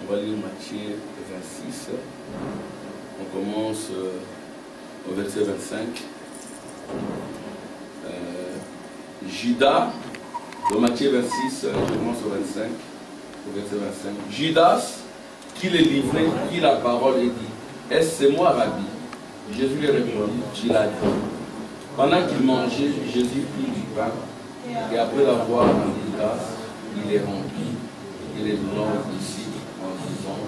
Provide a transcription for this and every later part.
On va lire Matthieu 26. On commence au verset 25. Judas, dans Matthieu 26, je commence au 25, au verset 25. Judas, qui le livrait, prit la parole et dit, est-ce moi, Rabbi? Jésus lui répondit, tu l'as dit. Pendant qu'il mangeait, Jésus prit du pain, et après l'avoir rendu grâce, il les remplit, et les donnant aux disciples en disant,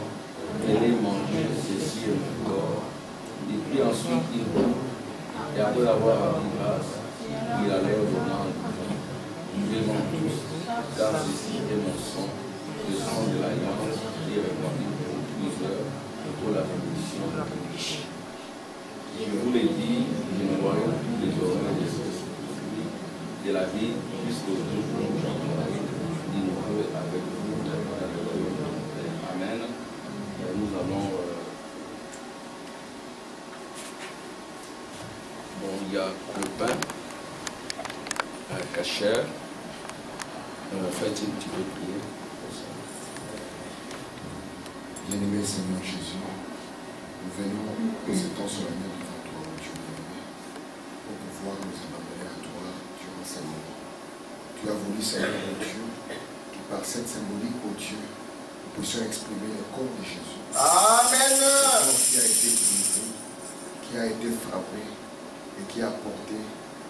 allez manger, ceci est mon corps. Il prit ensuite une coupe, et après l'avoir rendu grâce, il allait au donnant en disant, buvez-en tous, car ceci est mon sang, le sang de l'alliance qui est répandu pour plusieurs pour la rémission de la péché. Je vous l'ai dit, je ne vois plus désormais des sources de la vie jusqu'au jour où j'entendrai d'innover avec vous. Amen. Nous allons. Bon, il y a le pain, un cachère. Faites un petit peu prier pour ça. Bien-aimé Seigneur Jésus, nous venons de ce temps solennel devant toi, mon Dieu bien-aimé, pour pouvoir nous abandonner à toi durant ce moment. Tu as voulu, Seigneur mon Dieu, que par cette symbolique, mon Dieu, nous puissions exprimer le corps de Jésus. Amen. Le corps qui a été brisé, qui a été frappé et qui a porté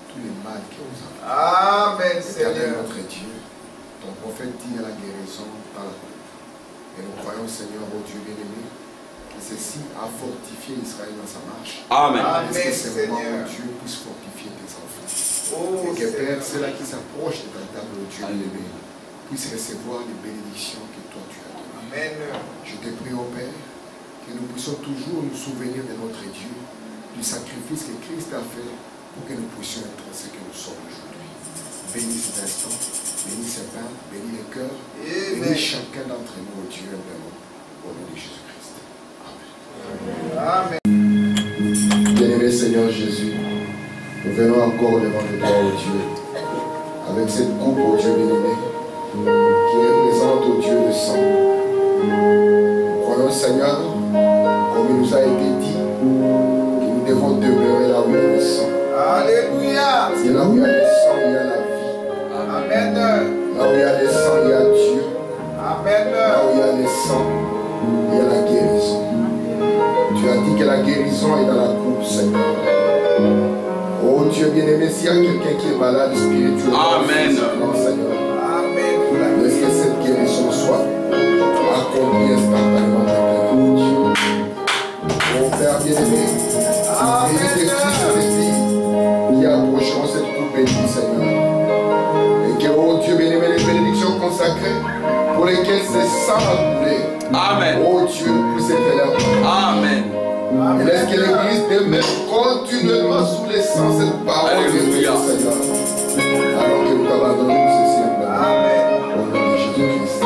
tous les mal que nous avons. Amen, Seigneur Seigneur. notre Dieu, ton prophète dit à la guérison par la coupe. Et nous croyons, Seigneur, oh Dieu bien-aimé, que ceci a fortifié Israël dans sa marche. Amen. Est-ce que ce moment, oh Dieu, puisse fortifier tes enfants. Oh, Et que Père, Seigneur. ceux-là qui s'approchent de ta table, oh Dieu bien-aimé, puissent recevoir les bénédictions que toi tu as données. Amen. Je te prie, oh Père, que nous puissions toujours nous souvenir de notre Dieu, du sacrifice que Christ a fait pour que nous puissions être ce que nous sommes aujourd'hui. Bénis cet instant, bénis ce pain, bénis les cœurs, bénis chacun d'entre nous, oh Dieu, vraiment, au nom de Jésus-Christ. Amen. Amen. Bien-aimé Seigneur Jésus, nous venons encore devant le toi, oh Dieu, avec cette coupe, oh Dieu bien-aimé, qui représente, oh Dieu, le sang. Nous croyons, Seigneur, comme il nous a été dit, que nous devons demeurer là où il y a le sang. Alléluia. C'est là où il y a le sang, il y a la vie. Amen. Là où il y a le sang, il y a Dieu. Amen. Là où il y a le sang, il y a la guérison. Tu as dit que la guérison est dans la coupe, Seigneur. Oh Dieu bien-aimé, s'il y a quelqu'un qui est malade spirituellement, Amen. physiquement, Seigneur, Amen. laisse que cette guérison soit accomplie instantanément maintenant, oh Dieu. Oh Père bien-aimé, bénis tes fils et tes filles qui approcheront cette coupe bénie, Seigneur. Et que, oh Dieu bien-aimé, les bénédictions consacrées pour lesquelles ce sang a coulé, Amen. oh Dieu, puisse être là. Amen. Et laisse que l'Église demeure continuellement sous les sang cette parole de Dieu, Alléluia. Seigneur. Alors que nous t'abandonnons ceci simplement. Au nom de Jésus-Christ.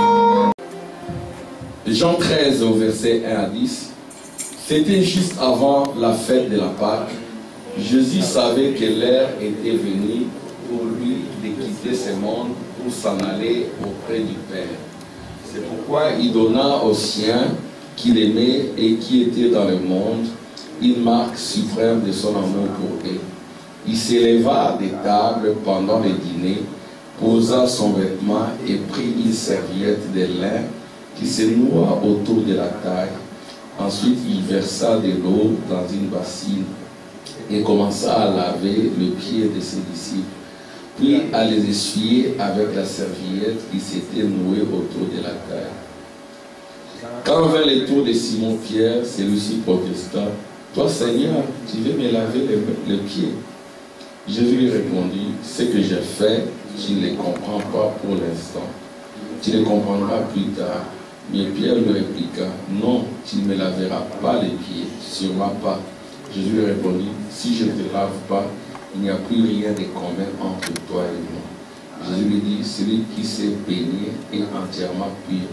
Jean 13 au verset 1 à 10. C'était juste avant la fête de la Pâque. Jésus savait que l'heure était venue pour lui de quitter ce monde pour s'en aller auprès du Père. C'est pourquoi il donna aux siens qu'il aimait et qui étaient dans le monde une marque suprême de son amour pour eux. Il s'éleva des tables pendant le dîner, posa son vêtement et prit une serviette de lin qui se noua autour de la taille. Ensuite, il versa de l'eau dans une bassine et commença à laver les pieds de ses disciples, puis à les essuyer avec la serviette qui s'était nouée autour de la taille. Quand vint le tour de Simon-Pierre, celui-ci protesta, « Toi, Seigneur, tu veux me laver les pieds ?» Jésus lui répondit, « Ce que j'ai fait, tu ne le comprends pas pour l'instant. Tu le comprendras plus tard. » Mais Pierre lui répliqua, « Non, tu ne me laveras pas les pieds, sûrement pas. » Jésus lui répondit, « Si je ne te lave pas, il n'y a plus rien de commun entre toi et moi. » Jésus lui dit, « Celui qui s'est baigné est entièrement pur.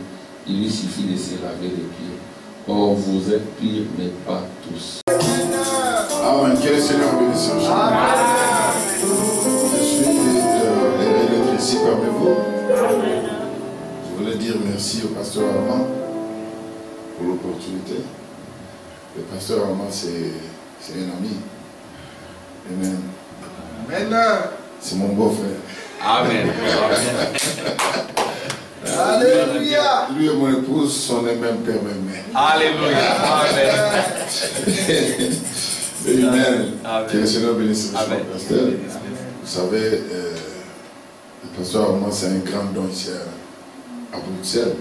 Il lui suffit de se laver les pieds. Or, vous êtes purs, mais pas tous. » Amen. Que le Seigneur bénisse. Je suis heureux d'être ici parmi vous. Je voulais dire merci au pasteur Armand pour l'opportunité. Le pasteur Armand, c'est un ami. Amen. Amen. C'est mon beau-frère. Amen. Alléluia. Lui et mon épouse sont les mêmes pères, même mères. Alléluia. Amen. Amen. Amen. Que le Seigneur bénisse le Amen. pasteur. Vous savez, le pasteur Armand, c'est un grand don ici à Bruxelles.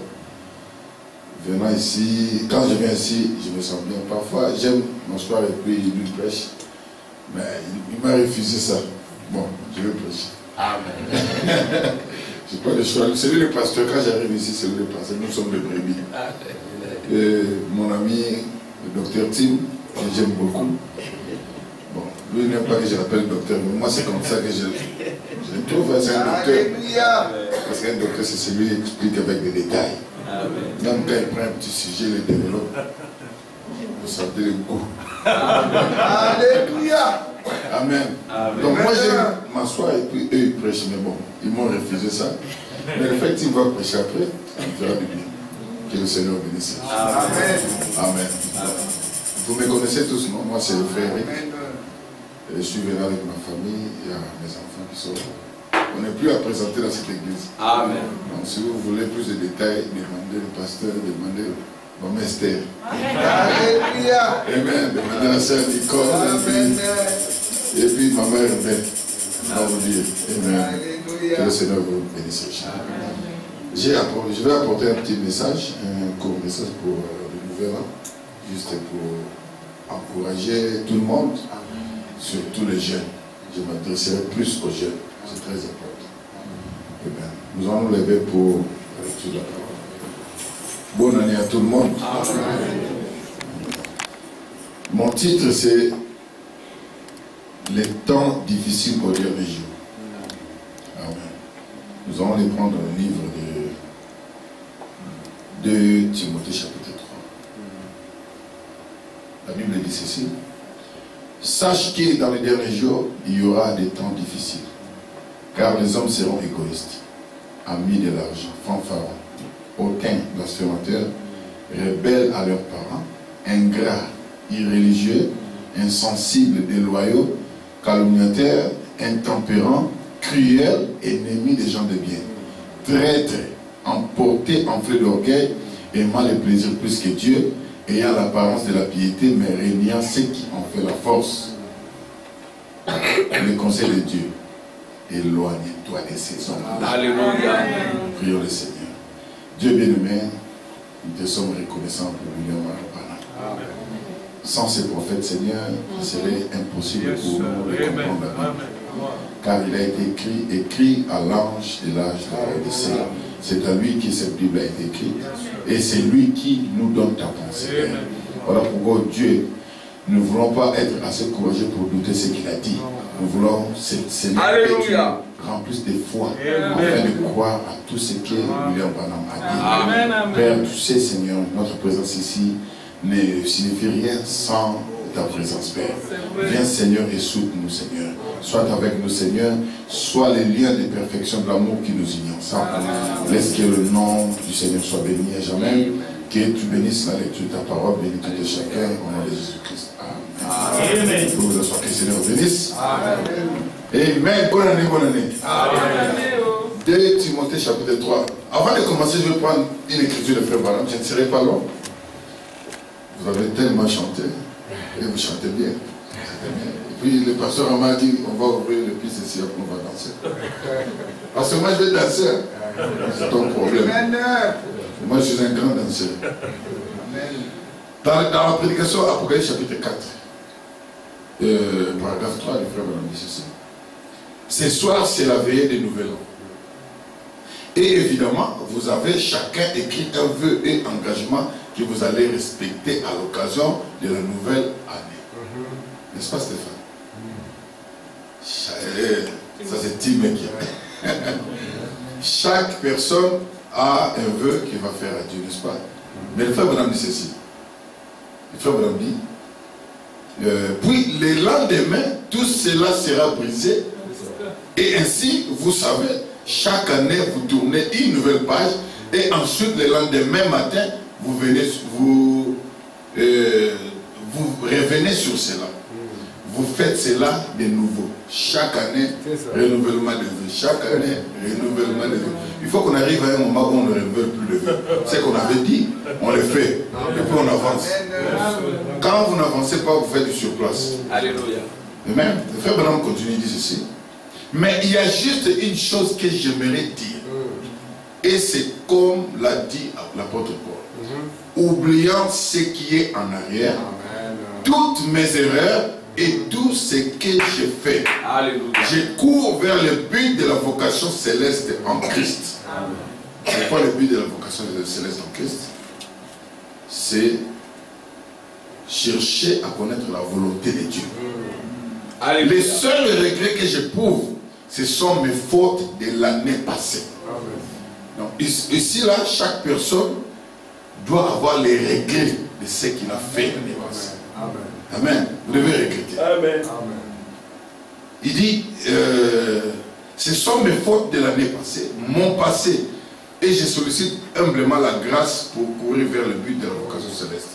Venant ici, quand je viens ici, je me sens bien. Parfois, j'aime m'asseoir et puis il lui prêche. Mais il m'a refusé ça. Bon, je vais prêcher. Amen. Je n'ai pas le choix. C'est lui le pasteur. Quand j'arrive ici, c'est lui le pasteur. Nous sommes des brebis. Et mon ami, le docteur Tim, que j'aime beaucoup. Bon, lui, il n'aime pas que je l'appelle docteur, mais moi, c'est comme ça que je le trouve. C'est un docteur. Alléluia. Parce qu'un docteur, c'est celui qui explique avec des détails. Même quand il prend un petit sujet, il le développe. Vous sentez le goût. Alléluia. Amen. Amen. Donc moi j'aime m'asseoir et puis eux ils prêchent, mais bon, ils m'ont refusé ça. Mais le fait qu'ils vont prêcher après, ça me fera du bien. Que le Seigneur bénisse. Amen. Amen. Vous me connaissez tous, non? Moi c'est le frère Eric. Amen. Je suis venu avec ma famille, il y a mes enfants qui sont là. On n'est plus à présenter dans cette église. Amen. Donc si vous voulez plus de détails, demandez le pasteur, demandez maman Esther. Alléluia. Amen. Demandez la sœur Nicole. Amen. Et puis ma mère Belle. On va vous dire. Amen. Que le Alléluia. Seigneur vous bénisse. Je vais apporter un petit message, un court message pour le nouvel an, juste pour encourager tout le monde, surtout les jeunes. Je m'adresserai plus aux jeunes, c'est très important. Amen. Nous allons nous lever pour la lecture de la parole. Bonne année à tout le monde. Mon titre c'est les temps difficiles au dernier jour. Amen. Nous allons les prendre dans le livre de Timothée chapitre 3. La Bible dit ceci. Sache que dans les derniers jours, il y aura des temps difficiles. Car les hommes seront égoïstes, amis de l'argent, fanfarons, hautains, blasphémateurs, rebelles à leurs parents, ingrats, irréligieux, insensibles, déloyaux, calomniateurs, intempérants, cruels, ennemis des gens de bien, traîtres, emportés, enflés d'orgueil, aimant les plaisirs plus que Dieu, ayant l'apparence de la piété, mais régnant ceux qui en fait la force. Le conseil de Dieu, éloigne-toi de ces hommes. Alléluia. Prions le Seigneur. Dieu bien-aimé, nous te sommes reconnaissants pour William Arapana. Sans ces prophètes, Seigneur, il serait impossible pour nous de comprendre la Bible. Car il a été écrit à l'ange de l'âge de l'Odyssée. C'est à lui que cette Bible a été écrite. Et c'est lui qui nous donne ta pensée. Voilà pourquoi Dieu, nous ne voulons pas être assez courageux pour douter ce qu'il a dit. Nous voulons, Seigneur, que tu nous remplisses de foi afin de croire à tout ce que William Branham a dit. Amen. Père, tu sais, Seigneur, notre présence ici ne signifie rien sans ta présence, Père. Viens, Seigneur, et soude-nous, Seigneur. Sois avec nous, Seigneur. Sois les liens de perfection de l'amour qui nous unit ensemble. Laisse que le nom du Seigneur soit béni à jamais. Que tu bénisses la lecture de ta parole, bénis tout et chacun au nom de Jésus-Christ. Amen. Pour vous asseoir, que le Seigneur vous bénisse. Amen. Bonne année, bonne année. Amen. 2 Timothée chapitre 3. Avant de commencer, je vais prendre une écriture de Frère Branham. Je ne serai pas long. Vous avez tellement chanté. Et vous chantez bien. Et puis le pasteur m'a dit, on va ouvrir le piste ici, après on va danser. Parce que moi je vais danser. C'est ton problème. Moi je suis un grand danseur. Dans la prédication Apocalypse chapitre 4, paragraphe 3, le frère m'a dit ceci. Ce soir, c'est la veillée des Nouvel An. Et évidemment, vous avez chacun écrit un vœu et engagement que vous allez respecter à l'occasion de la nouvelle année. N'est-ce pas, Stéphane? Ça, c'est Tim qui a. Chaque personne a un vœu qu'il va faire à Dieu, n'est-ce pas? Mais le frère Branham dit ceci. Le frère Branham dit puis le lendemain, tout cela sera brisé. Et ainsi, vous savez, chaque année, vous tournez une nouvelle page Et ensuite, le lendemain matin, vous revenez sur cela. Vous faites cela de nouveau. Chaque année, renouvellement de vœux. Chaque année, renouvellement de vœux. Il faut qu'on arrive à un moment où on ne renouvelle plus de vœux. C'est qu'on avait dit, on le fait. Et puis on avance. Quand vous n'avancez pas, vous faites du surplace. Alléluia. Amen. Le frère Branham continue, il dit ceci. Mais il y a juste une chose que j'aimerais dire. Et c'est comme l'a dit l'apôtre Paul. Oubliant ce qui est en arrière, toutes mes erreurs et tout ce que j'ai fait. Alléluia. Je cours vers le but de la vocation céleste en Christ. C'est quoi le but de la vocation céleste en Christ? C'est chercher à connaître la volonté de Dieu. Alléluia. Les seuls regrets que j'éprouve, ce sont mes fautes de l'année passée. Donc, ici, là, chaque personne doit avoir les regrets de ce qu'il a fait l'année passée. Amen. Vous devez regretter. Amen. Il dit, ce sont mes fautes de l'année passée, mon passé. Et je sollicite humblement la grâce pour courir vers le but de la vocation céleste.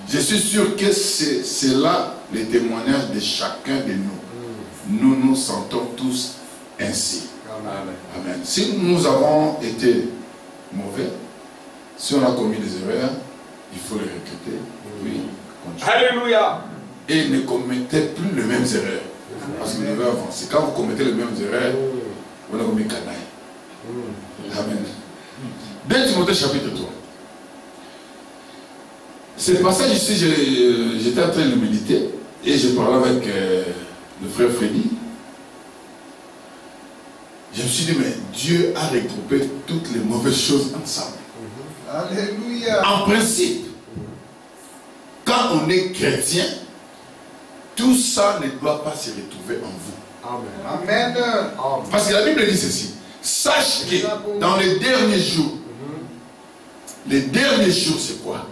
Je suis sûr que c'est là le témoignage de chacun de nous. Nous nous sentons tous ainsi. Amen. Amen. Si nous avons été mauvais, si on a commis des erreurs, il faut les regretter. Oui. Alléluia. Et ne commettez plus les mêmes erreurs. Parce que vous devez avancer. Quand vous commettez les mêmes erreurs, vous avez commis canaille. Amen. 2 Timothée chapitre 3. Ce passage ici, j'étais en train de méditer et je parlais avec le frère Freddy. Je me suis dit, mais Dieu a regroupé toutes les mauvaises choses ensemble. Alléluia. En principe, quand on est chrétien, tout ça ne doit pas se retrouver en vous. Amen. Parce que la Bible dit ceci. Sache que dans les derniers jours, c'est quoi?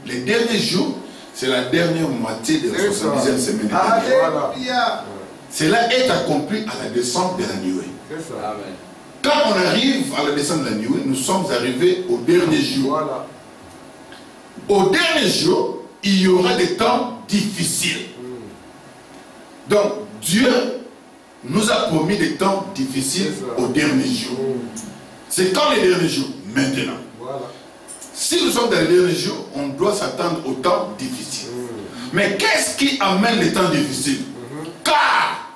Les derniers jours, c'est la dernière moitié de la 70e semaine. Alléluia. Cela est accompli à la descente de la nuée. Amen. Quand on arrive à la descente de la nuée, nous sommes arrivés au dernier jour. Au dernier jour, il y aura des temps difficiles. Donc, Dieu nous a promis des temps difficiles au dernier jour. C'est quand les derniers jours? Maintenant. Si nous sommes dans les derniers jours, on doit s'attendre aux temps difficiles. Mais qu'est-ce qui amène les temps difficiles? Car,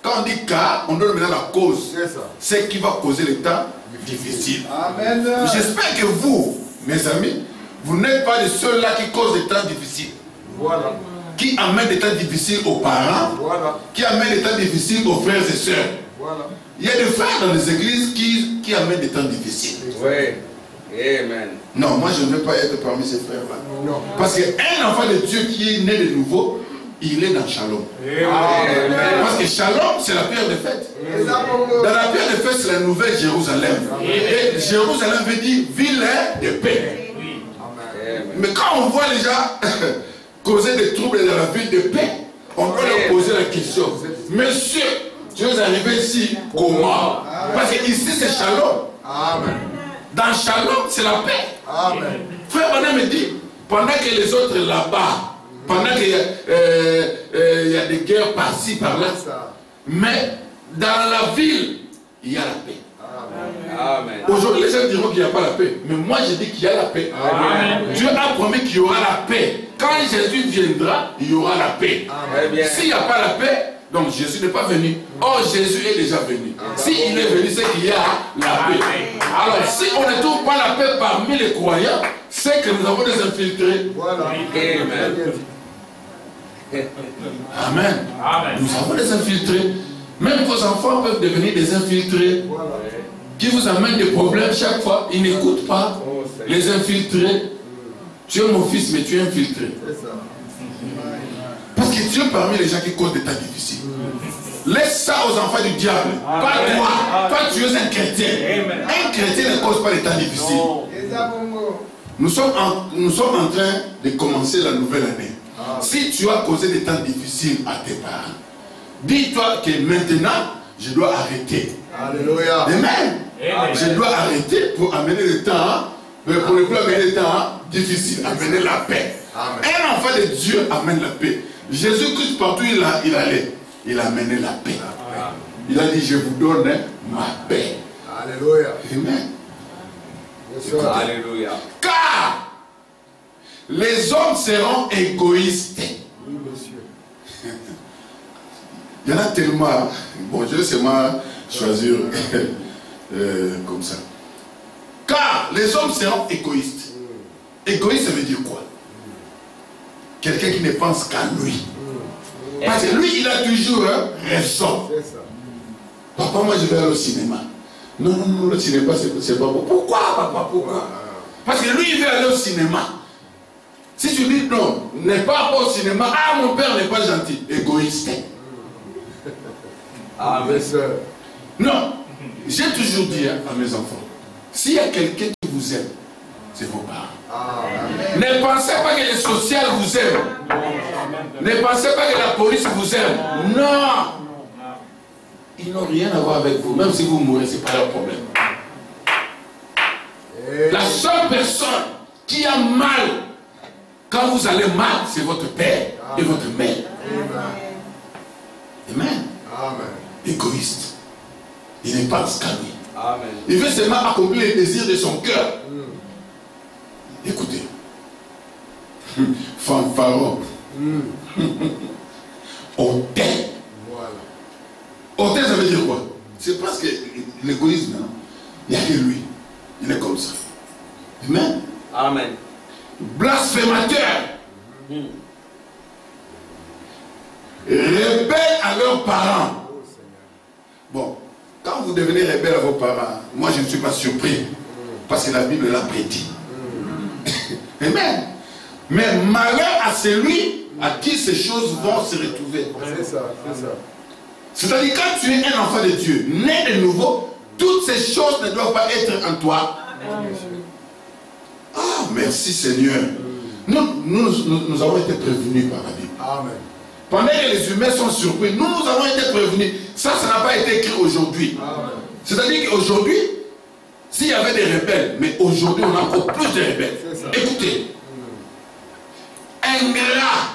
quand on dit car, on doit donner la cause. C'est ce qui va causer les temps difficiles. Amen. J'espère que vous, mes amis, vous n'êtes pas les ceux-là qui causent des temps difficiles. Qui amènent des temps difficiles aux parents, qui amènent des temps difficiles aux frères et sœurs. Il y a des frères dans les églises qui amènent des temps difficiles. Oui. Amen. Non, moi je ne veux pas être parmi ces frères-là. Parce qu'un enfant de Dieu qui est né de nouveau, il est dans Shalom. Amen. Parce que Shalom, c'est la pierre de fête. Dans la pierre de fête, c'est la nouvelle Jérusalem. Et Jérusalem veut dire ville de paix. Mais quand on voit les gens causer des troubles dans la ville de paix, on doit leur poser la question. Monsieur, tu es arrivé ici comment? Parce que ici c'est Shalom. Amen. Dans Shalom, c'est la paix. Amen. Frère Branham me dit, pendant que les autres là-bas, pendant qu'il y a des guerres par-ci, par-là, mais dans la ville, il y a la paix. Amen. Aujourd'hui, les gens diront qu'il n'y a pas la paix. Mais moi, je dis qu'il y a la paix. Amen. Dieu a promis qu'il y aura la paix. Quand Jésus viendra, il y aura la paix. S'il n'y a pas la paix, donc Jésus n'est pas venu. Or, Jésus est déjà venu. S'il est venu, c'est qu'il y a la paix. Alors, si on ne trouve pas la paix parmi les croyants, c'est que nous avons des infiltrés. Amen. Amen. Nous avons des infiltrés. Même vos enfants peuvent devenir des infiltrés. Qui vous amènent des problèmes chaque fois. Ils n'écoutent pas. Les infiltrés. Tu es mon fils, mais tu es infiltré. Parce que Dieu parmi les gens qui causent des temps difficiles. Laisse ça aux enfants du diable. Pas toi. Toi, tu es un chrétien. Un chrétien ne cause pas des temps difficiles. Nous sommes en train de commencer la nouvelle année. Si tu as causé des temps difficiles à tes parents, dis-toi que maintenant, je dois arrêter. Alléluia. Amen. Je dois arrêter pour amener le temps Mais pour ne plus amener des temps difficiles, amener la paix. Amen. Un enfant de Dieu amène la paix. Jésus-Christ, partout il allait, il amenait la paix. Amen. Il a dit, je vous donne ma paix. Alléluia. Amen. Yes, sir. Alléluia. Car les hommes seront égoïstes. Oui, monsieur. Il y en a tellement. Bon, je vais seulement choisir comme ça. Car les hommes seront égoïstes. Égoïste, ça veut dire quoi? Quelqu'un qui ne pense qu'à lui. Parce que lui, il a toujours raison. C'est ça. Papa, moi je vais aller au cinéma. Non, non, non, le cinéma, c'est pas bon. Pourquoi, papa? Pourquoi? Parce que lui, il veut aller au cinéma. Si tu dis non, n'est pas au cinéma, ah, mon père n'est pas gentil. Égoïste. Amen. Yes, sir. Non, j'ai toujours dit à mes enfants, s'il y a quelqu'un qui vous aime, c'est vos parents. Amen. Ne pensez pas que les social vous aiment. Ne pensez pas que la police vous aime. Non. Ils n'ont rien à voir avec vous. Même si vous mourrez, ce n'est pas leur problème. La seule personne qui a mal quand vous allez mal, c'est votre père et votre mère. Amen. Amen. Égoïste. Il ne pense qu'à lui. Amen. Il veut seulement accomplir les désirs de son cœur. Écoutez. Fanfaron. Hôtel. Voilà. Hôtel, ça veut dire quoi? C'est parce que l'égoïsme, non? Il n'y a que lui. Il est comme ça. Amen. Amen. Blasphémateur. Rebelles à leurs parents. Bon, quand vous devenez rebelle à vos parents, moi je ne suis pas surpris. Parce que la Bible l'a prédit. Amen. Mais malheur à celui à qui ces choses vont se retrouver. C'est ça, c'est ça. C'est-à-dire quand tu es un enfant de Dieu, né de nouveau, toutes ces choses ne doivent pas être en toi. Ah, merci Seigneur. Nous avons été prévenus par la Bible. Amen. Pendant que les humains sont surpris, nous avons été prévenus. Ça n'a pas été écrit aujourd'hui. C'est-à-dire qu'aujourd'hui, s'il y avait des rebelles, mais aujourd'hui on a encore plus de rebelles. Écoutez, ingrat.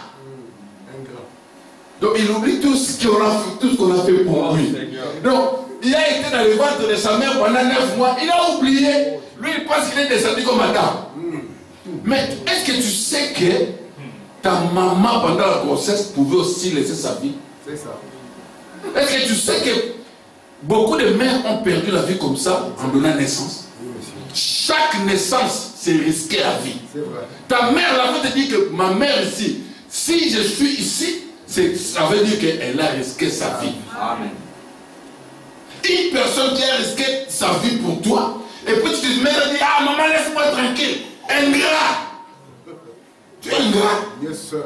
Donc il oublie tout ce qu'on a fait pour lui. Donc il a été dans le ventre de sa mère pendant 9 mois. Il a oublié. Lui il pense qu'il est descendu comme Adam. Mais est-ce que tu sais que ta maman pendant la grossesse pouvait aussi laisser sa vie? C'est ça. Est-ce que tu sais que beaucoup de mères ont perdu la vie comme ça en donnant naissance? Chaque naissance, c'est risquer la vie. C'est vrai. Ta mère là te dire que ma mère ici, si je suis ici, ça veut dire qu'elle a risqué sa vie. Amen. Une personne qui a risqué sa vie pour toi, et puis tu te mets à dire, ah maman laisse-moi tranquille. Ingrat. Tu es ingrat. Yes, sir.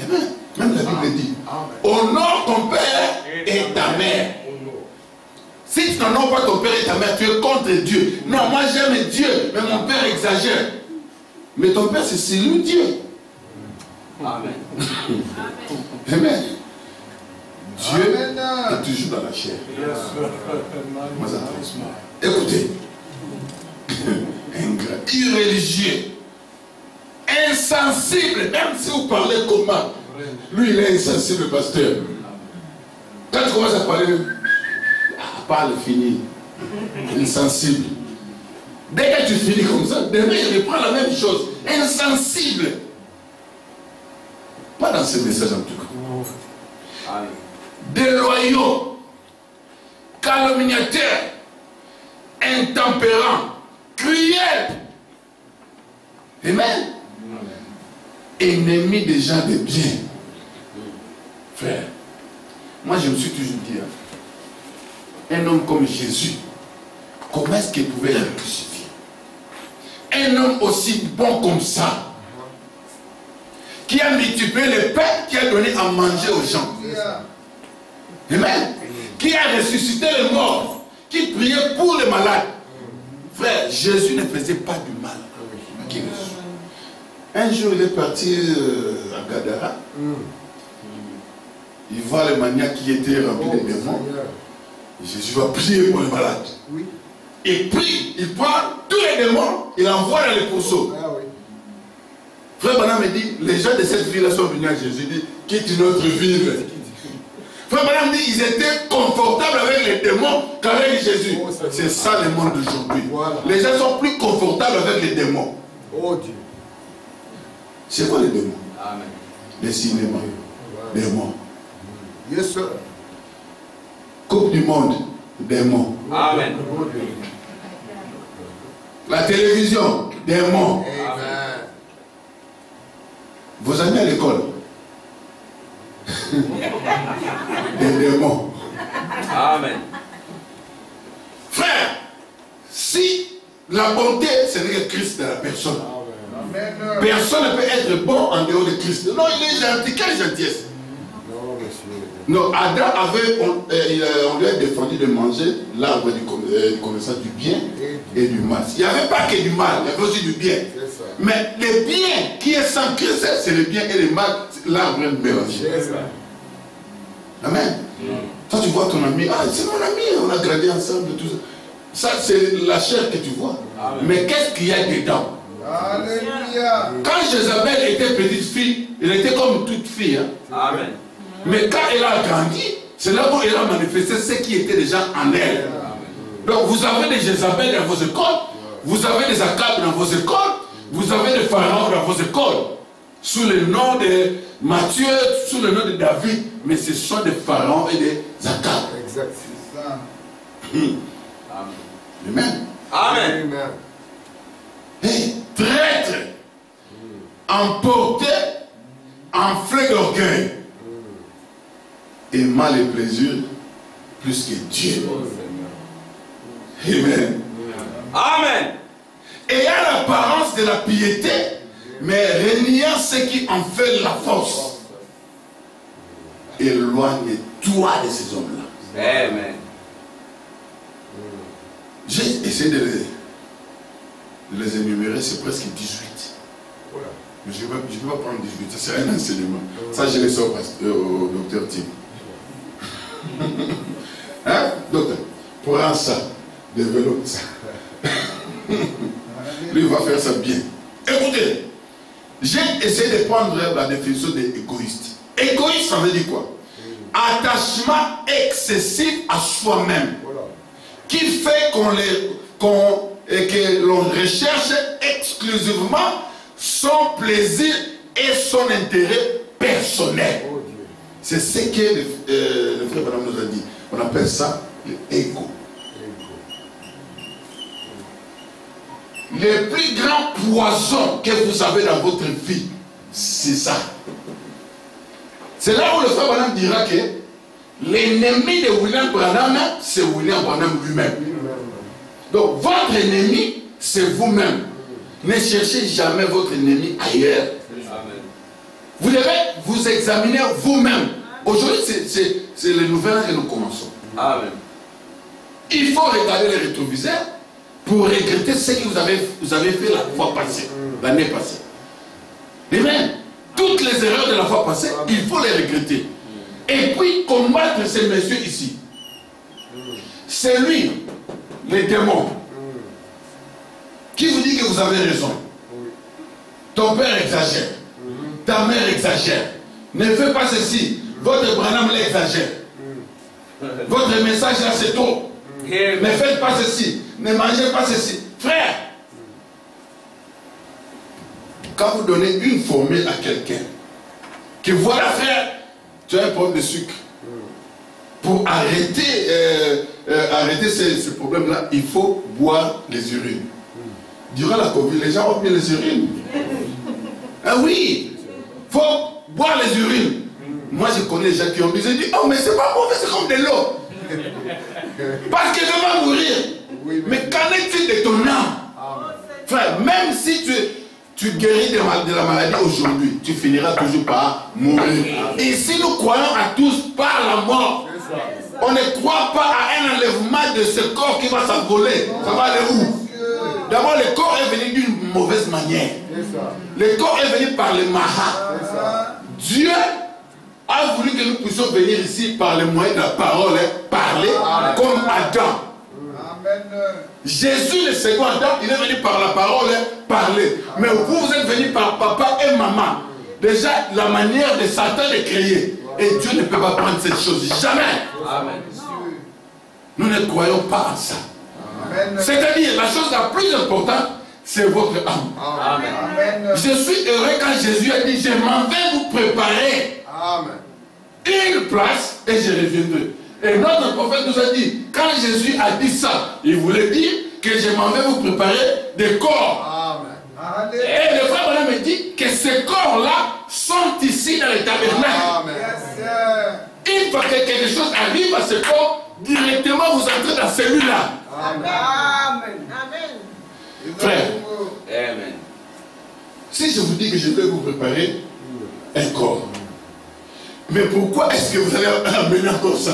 Amen. Même la Bible dit, honore ton père et ta mère. Si tu n'honores pas ton père et ta mère, tu es contre Dieu. Non, moi j'aime Dieu, mais mon père exagère. Mais ton père, c'est lui Dieu. Amen. Amen. Dieu Amen. est toujours dans la chair. Moi, écoutez. Ingrat, irréligieux, insensible, même si vous parlez comment. Lui, il est insensible, pasteur. Quand tu commences à parler, parle fini. Insensible. Dès que tu finis comme ça, demain il reprend la même chose. Insensible. Pas dans ce message en tout cas. Amen. Déloyaux, calomniateurs, intempérants, cruels. Amen. Ennemis des gens de bien. Frère, moi je me suis toujours dit, un homme comme Jésus, comment est-ce qu'il pouvait être crucifié? Un homme aussi bon comme ça, qui a multiplié le pain, qui a donné à manger aux gens. Amen. Qui a ressuscité les morts, qui priait pour les malades. Frère, Jésus ne faisait pas du mal à qui que ce soit. Un jour, il est parti à Gadara. Il voit les maniaques qui étaient remplis de démons. Jésus va prier pour les malades. Oui. Il prie, il prend tous les démons, il envoie dans les pourceaux. Ah oui. Frère Branham me dit, les gens de cette ville-là sont venus à Jésus, il dit, quitte notre ville. Frère Branham dit, ils étaient confortables avec les démons qu'avec Jésus. C'est ça le monde d'aujourd'hui. Voilà. Les gens sont plus confortables avec les démons. Oh Dieu. C'est quoi les démons? Amen. Les cinémas, démons. Yes, sir. Coupe du monde, démons. Amen. La télévision, démons. Amen. Vos amis à l'école, des démons. Amen. Frère, si la bonté, ce n'est que Christ dans la personne. Amen. Personne ne peut être bon en dehors de Christ. Non, il est gentil. Quelle gentillesse? Non, monsieur. Non, Adam avait, on lui a défendu de manger l'arbre du connaissance du bien et du mal. Il n'y avait pas que du mal, il y avait aussi du bien. C'est ça. Mais le bien qui est sans Christ, c'est le bien et le mal, l'arbre est mélangé. C'est ça. Amen. Toi, tu vois ton ami, ah, c'est mon ami, on a grandi ensemble, tout ça. Ça, c'est la chair que tu vois. Amen. Mais qu'est-ce qu'il y a dedans? Alléluia. Quand Jézabel était petite fille, elle était comme toute fille. Hein. Amen. Mais quand elle a grandi, c'est là où elle a manifesté ce qui était déjà en elle. Donc vous avez des Jézabel dans vos écoles, vous avez des Akab dans vos écoles, vous avez des pharaons dans vos écoles, sous le nom de Matthieu, sous le nom de David, mais ce sont des pharaons et des Akab. Exact. C'est ça. Amen. Amen. Amen. Hey, traître, emporté, enflé d'orgueil, aimant les plaisirs plus que Dieu. Amen. Amen. Ayant l'apparence de la piété, mais reniant ce qui en fait la force. Éloigne-toi de ces hommes-là. Amen. J'ai essayé de les énumérer, c'est presque 18. Voilà. Mais je ne peux pas prendre 18, ça c'est un enseignement. Ça je le sors au docteur Tim. Hein, docteur? Prends ça, développe ça. Lui il va faire ça bien. Écoutez, j'ai essayé de prendre la définition d'égoïste. Égoïste, ça veut dire quoi? Attachement excessif à soi-même. Voilà. Qui fait que l'on recherche exclusivement son plaisir et son intérêt personnel. Oh Dieu. C'est ce que le frère Madame nous a dit. On appelle ça l'ego. Le plus grand poison que vous avez dans votre vie, c'est ça. C'est là où le frère Branham dira que l'ennemi de William Branham, c'est William Branham lui-même. Donc votre ennemi, c'est vous-même. Ne cherchez jamais votre ennemi ailleurs. Amen. Vous devez vous examiner vous-même. Aujourd'hui, c'est les nouvelles que nous commençons. Amen. Il faut regarder les rétroviseurs pour regretter ce que vous avez fait la fois passée, l'année passée. Amen. Toutes les erreurs de la fois passée, il faut les regretter. Et puis combattre ces messieurs ici. C'est lui, les démons, qui vous dit que vous avez raison. Ton père exagère. Ta mère exagère. Ne fais pas ceci. Votre Branham l'exagère. Votre message là c'est trop. Ne faites pas ceci. Ne mangez pas ceci. Frère, quand vous donnez une formule à quelqu'un, que voilà frère, tu as un problème de sucre. Pour arrêter, arrêter ce problème-là, il faut boire les urines. Durant la Covid, les gens ont bien les urines. Ah oui, il faut boire les urines. Moi, je connais les gens qui ont dit, oh, mais c'est pas mauvais, c'est comme de l'eau. Parce que je vais mourir. Oui, mais qu'en est-il de ton âme? Frère, même si tu guéris de la maladie aujourd'hui, tu finiras toujours par mourir. Et si nous croyons à tous par la mort, on ne croit pas à un enlèvement de ce corps qui va s'envoler. Ça va aller où? D'abord, le corps est venu d'une mauvaise manière. Le corps est venu par le maha. Dieu a voulu que nous puissions venir ici par le moyen de la parole, parler comme Adam. Jésus, le second Adam, il est venu par la parole parler. Mais vous êtes venus par papa et maman. Déjà, la manière de Satan de créer. Et Dieu ne peut pas prendre cette chose. Jamais. Amen. Nous ne croyons pas en ça. C'est-à-dire, la chose la plus importante, c'est votre âme. Amen. Je suis heureux quand Jésus a dit, je m'en vais vous préparer une place et je reviendrai. Et notre prophète nous a dit, quand Jésus a dit ça, il voulait dire que je m'en vais vous préparer des corps. Et le frère Branham me dit que ces corps-là sont ici dans le tabernacle. Une fois que quelque chose arrive à ce corps, directement vous entrez dans celui-là. Amen. Frère, Amen. si je vous dis que je vais vous préparer un corps, mais pourquoi est-ce que vous allez amener encore ça?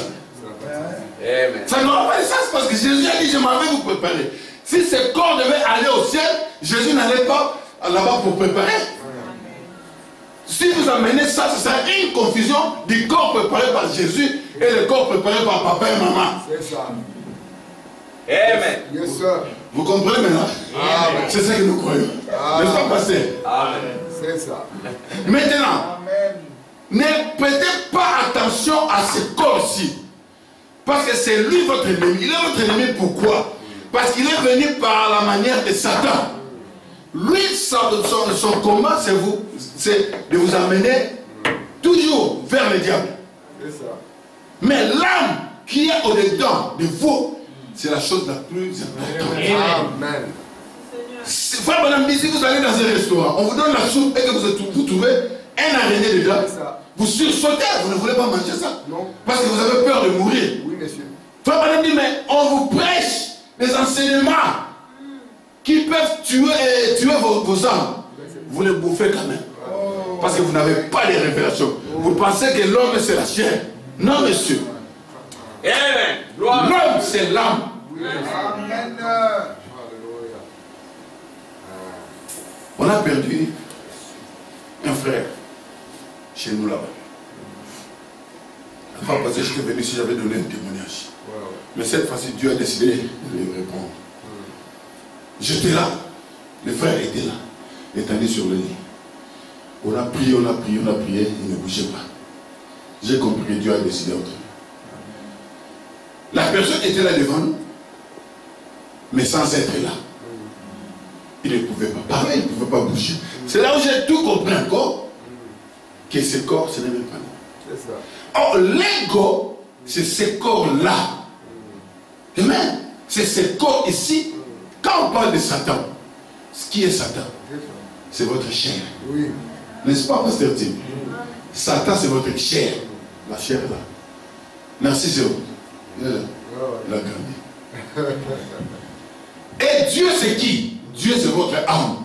Amen. Ça n'aura pas de sens parce que Jésus a dit je m'en vais vous préparer. Si ce corps devait aller au ciel, Jésus n'allait pas là-bas pour préparer. Si vous amenez ça, ce sera une confusion du corps préparé par Jésus et le corps préparé par papa et maman. C'est ça. Amen. Yes, sir. Vous comprenez maintenant? C'est ça que nous croyons. N'est-ce pas, pasteur? Amen. C'est ça. Maintenant, ne prêtez pas attention à ce corps-ci. Parce que c'est lui votre ennemi. Il est votre ennemi pourquoi? Parce qu'il est venu par la manière de Satan. Lui, son combat, c'est de vous amener toujours vers le diable. C'est ça. Mais l'âme qui est au-dedans de vous, c'est la chose la plus importante. Amen. Frère Branham dit, si vous allez dans un restaurant, on vous donne la soupe et que vous trouvez un araignée dedans, vous sursautez, vous ne voulez pas manger ça. Non. Parce que vous avez peur de mourir. Oui, monsieur. Frère Branham dit, mais on vous prêche des enseignements qui peuvent tuer vos âmes. Vous les bouffez quand même. Parce que vous n'avez pas de révélations. Vous pensez que l'homme c'est la chair. Non, monsieur. Amen. Gloire. L'homme c'est l'âme. Amen. On a perdu un frère chez nous là-bas. La fois passée, j'étais venu si j'avais donné un témoignage. Mais cette fois-ci, Dieu a décidé de lui répondre. J'étais là. Le frère était là. Étendu sur le lit. On a prié, on a prié, on a prié. Il ne bougeait pas. J'ai compris que Dieu a décidé autrement. La personne était là devant nous. Mais sans être là. Il ne pouvait pas parler, il ne pouvait pas bouger. C'est là où j'ai tout compris encore. Que ce corps, ce n'est même pas nous. C'est ça. Or, l'ego, c'est ce corps-là. Amen. C'est ce corps ici. Quand on parle de Satan, ce qui est Satan, c'est votre chair. Oui. N'est-ce pas, pasteur Tim? Satan, c'est votre chair. La chair là. Merci, Zéro. Il est là. Il a grandi. Et Dieu, c'est qui? Dieu, c'est votre âme.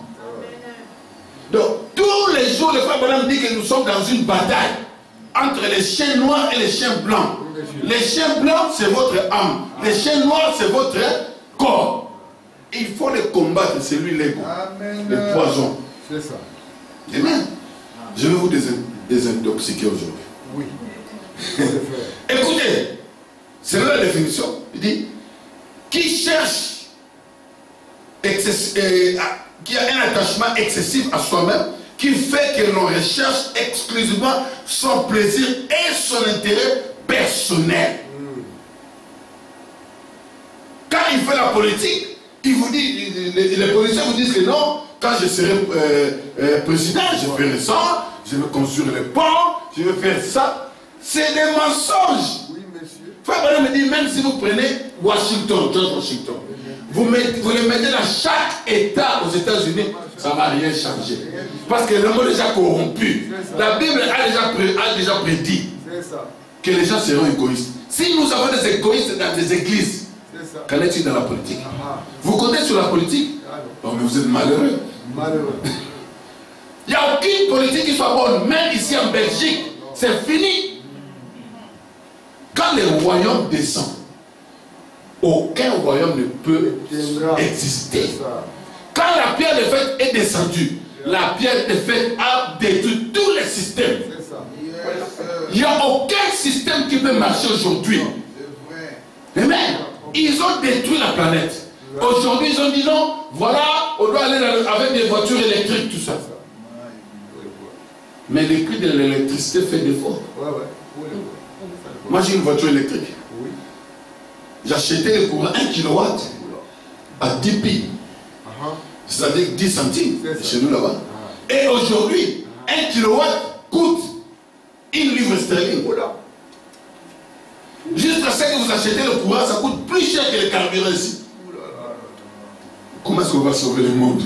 Donc, tous les jours, le frère Branham dit que nous sommes dans une bataille entre les chiens noirs et les chiens blancs. Les chiens blancs, c'est votre âme. Les chiens noirs, c'est votre corps. Il faut les combattre, c'est lui l'ego. Le poison. C'est ça. Amen. Je vais vous désintoxiquer aujourd'hui. Oui. Écoutez, c'est la définition. Il dit, qui cherche, qui a un attachement excessif à soi-même, qui fait que l'on recherche exclusivement son plaisir et son intérêt personnel. Quand il fait la politique, il vous dit, les politiciens vous disent que non, quand je serai président, je ferai ça, je vais construire les ponts, je vais faire ça. C'est des mensonges. Oui, monsieur. Frère Branham me dit, même si vous prenez Washington, George Washington, vous le mettez dans chaque État aux États-Unis, ça ne va rien changer. Parce que le monde est déjà corrompu. La Bible a déjà prédit que les gens seront égoïstes. Si nous avons des égoïstes dans des églises, qu'en est-il dans la politique? Vous comptez sur la politique? Oh, mais vous êtes malheureux. Malheureux. Il n'y a aucune politique qui soit bonne. Même ici en Belgique, c'est fini. Quand le royaume descend, aucun royaume ne peut exister. Quand la pierre de fête est descendue, la pierre de fête a détruit tous les systèmes. Il n'y a aucun système qui peut marcher aujourd'hui. Amen. Ils ont détruit la planète. Aujourd'hui, ils ont dit non, voilà, on doit aller avec des voitures électriques, tout ça. Mais le prix de l'électricité fait défaut. Moi, j'ai une voiture électrique. J'achetais le courant 1 kW à 10 pi. C'est-à-dire 10 centimes chez nous là-bas. Et aujourd'hui, 1 kW coûte 1 livre sterling. Jusqu'à ce que vous achetez le courant, ça coûte plus cher que le carburant ici. Comment est-ce qu'on va sauver le monde?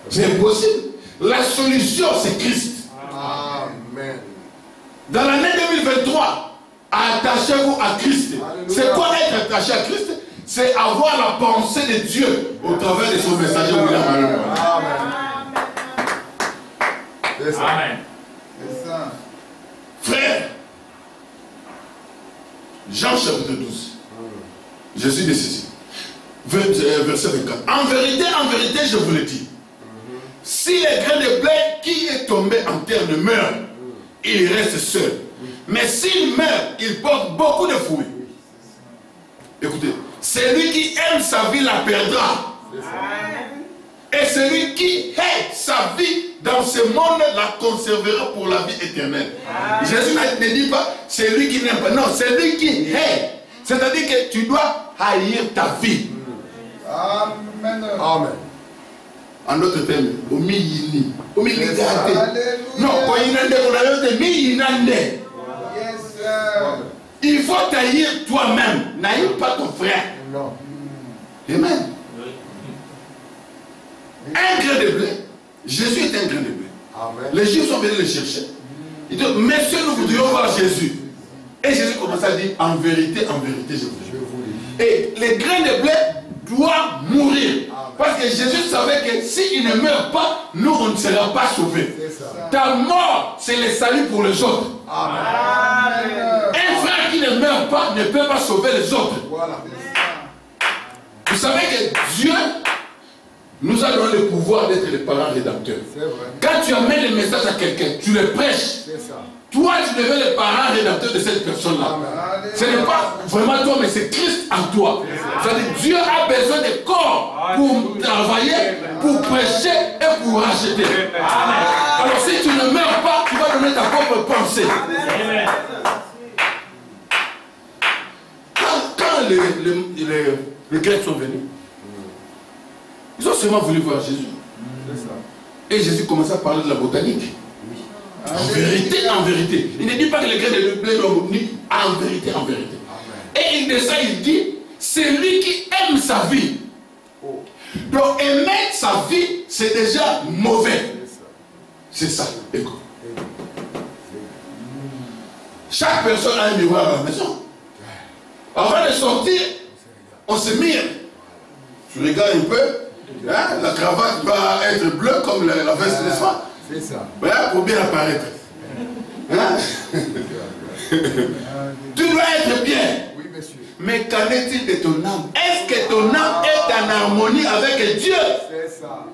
C'est impossible. La solution, c'est Christ. Amen. Dans l'année 2023, attachez-vous à Christ. C'est quoi être attaché à Christ? C'est avoir la pensée de Dieu au travers de son messager William Amen. C'est ça. Amen. C'est ça. Frère, Jean chapitre 12. Jésus dit ceci. Verset 24. En vérité, je vous le dis. Si le grain de blé qui est tombé en terre ne meurt, il reste seul. Mais s'il meurt, il porte beaucoup de fruits. Écoutez, celui qui aime sa vie la perdra. Et celui qui hait sa vie dans ce monde la conservera pour la vie éternelle. Jésus ne dit pas celui qui n'aime pas. Non, celui qui hait. C'est-à-dire que tu dois haïr ta vie. Amen. Amen. En d'autres termes, au milieu, au milieu de non, quand il y a il faut tailler toi-même. N'aille pas ton frère. Non. Amen. Un grain de blé. Jésus est un grain de blé. Amen. Les Juifs sont venus le chercher. Ils disent, messieurs, nous voudrions voir Jésus. Et Jésus commence à dire, en vérité, je vous dis. Et le grain de blé doit mourir. Parce que Jésus savait que s'il ne meurt pas, nous, on ne sera pas sauvés. Ta mort, c'est le salut pour les autres. Amen. Un frère qui ne meurt pas ne peut pas sauver les autres. Voilà. Vous savez que Dieu nous a donné le pouvoir d'être les parents rédacteurs. Quand tu amènes le message à quelqu'un, tu le prêches. Toi, tu deviens le parent rédacteur de cette personne-là. Ce n'est pas vraiment toi, mais c'est Christ en toi. C'est-à-dire Dieu a besoin de corps pour travailler, pour prêcher et pour racheter. Alors si tu ne meurs pas, tu vas donner ta propre pensée. Quand les Grecs sont venus, ils ont seulement voulu voir Jésus. Et Jésus commençait à parler de la botanique. En vérité. Il ne dit pas que les grains de blé l'ont mis. En vérité. Et il descend, il dit, c'est lui qui aime sa vie. Donc aimer sa vie, c'est déjà mauvais. C'est ça. Écoute. Chaque personne a un miroir à la maison. Avant de sortir, on se mire. Tu regardes un peu, hein, la cravate va être bleue comme la veste, n'est-ce pas? C'est ça. Voilà, pour bien apparaître. Hein? Tu dois être bien. Oui, monsieur. Mais qu'en est-il de ton âme? Est-ce que ton âme est en harmonie avec Dieu? C'est ça.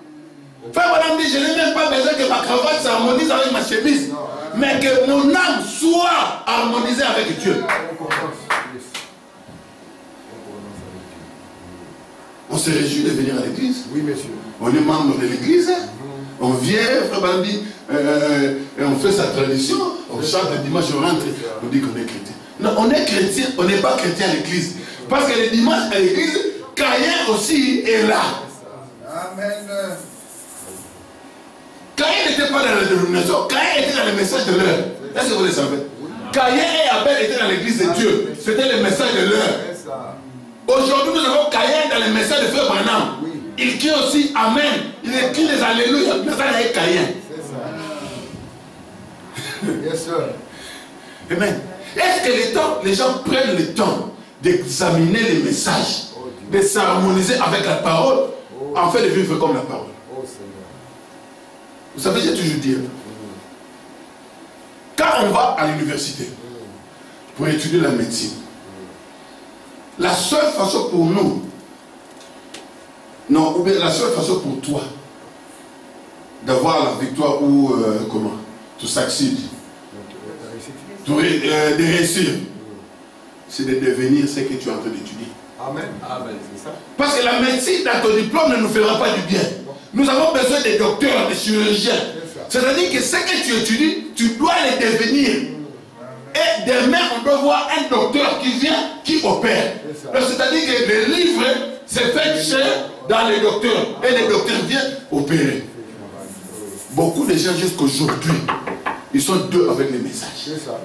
Frère Madame dit, je n'ai même pas besoin que ma cravate s'harmonise avec ma chemise. Mais que mon âme soit harmonisée avec Dieu. On se réjouit de venir à l'église. Oui, monsieur. On est membre de l'église. On vient, frère Bandi, et on fait sa tradition. On chante le dimanche, on rentre, on dit qu'on est chrétien. Non, on est chrétien, on n'est pas chrétien à l'église. Parce que le dimanche à l'église, Caïn aussi est là. Amen. Caïn n'était pas dans la dénomination, Caïn était dans le message de l'heure. Est-ce que vous le savez? Caïn et Abel étaient dans l'église de Dieu. C'était le message de l'heure. Aujourd'hui, nous avons Caïn dans le message de Frère Branham. Il crie aussi Amen. Il écrit les Alléluia. Le message avec Caïn. Yes, sir. Amen. Est-ce que les gens prennent le temps d'examiner les messages, de s'harmoniser avec la parole, en fait de vivre comme la parole? Vous savez, j'ai toujours dit, quand on va à l'université pour étudier la médecine, la seule façon pour nous, non, ou bien la seule façon pour toi d'avoir la victoire ou comment, to succeed, de réussir, c'est de devenir ce que tu es en train d'étudier. Amen. Amen. C'est ça. Parce que la médecine dans ton diplôme ne nous fera pas du bien. Nous avons besoin des docteurs, des chirurgiens. C'est-à-dire que ce que tu étudies, tu dois les devenir. Et demain, on doit voir un docteur qui vient, qui opère. C'est-à-dire que les livres, c'est fait cher dans les docteurs. Et les docteurs viennent opérer. Beaucoup de gens jusqu'aujourd'hui, ils sont deux avec les messages. C'est ça.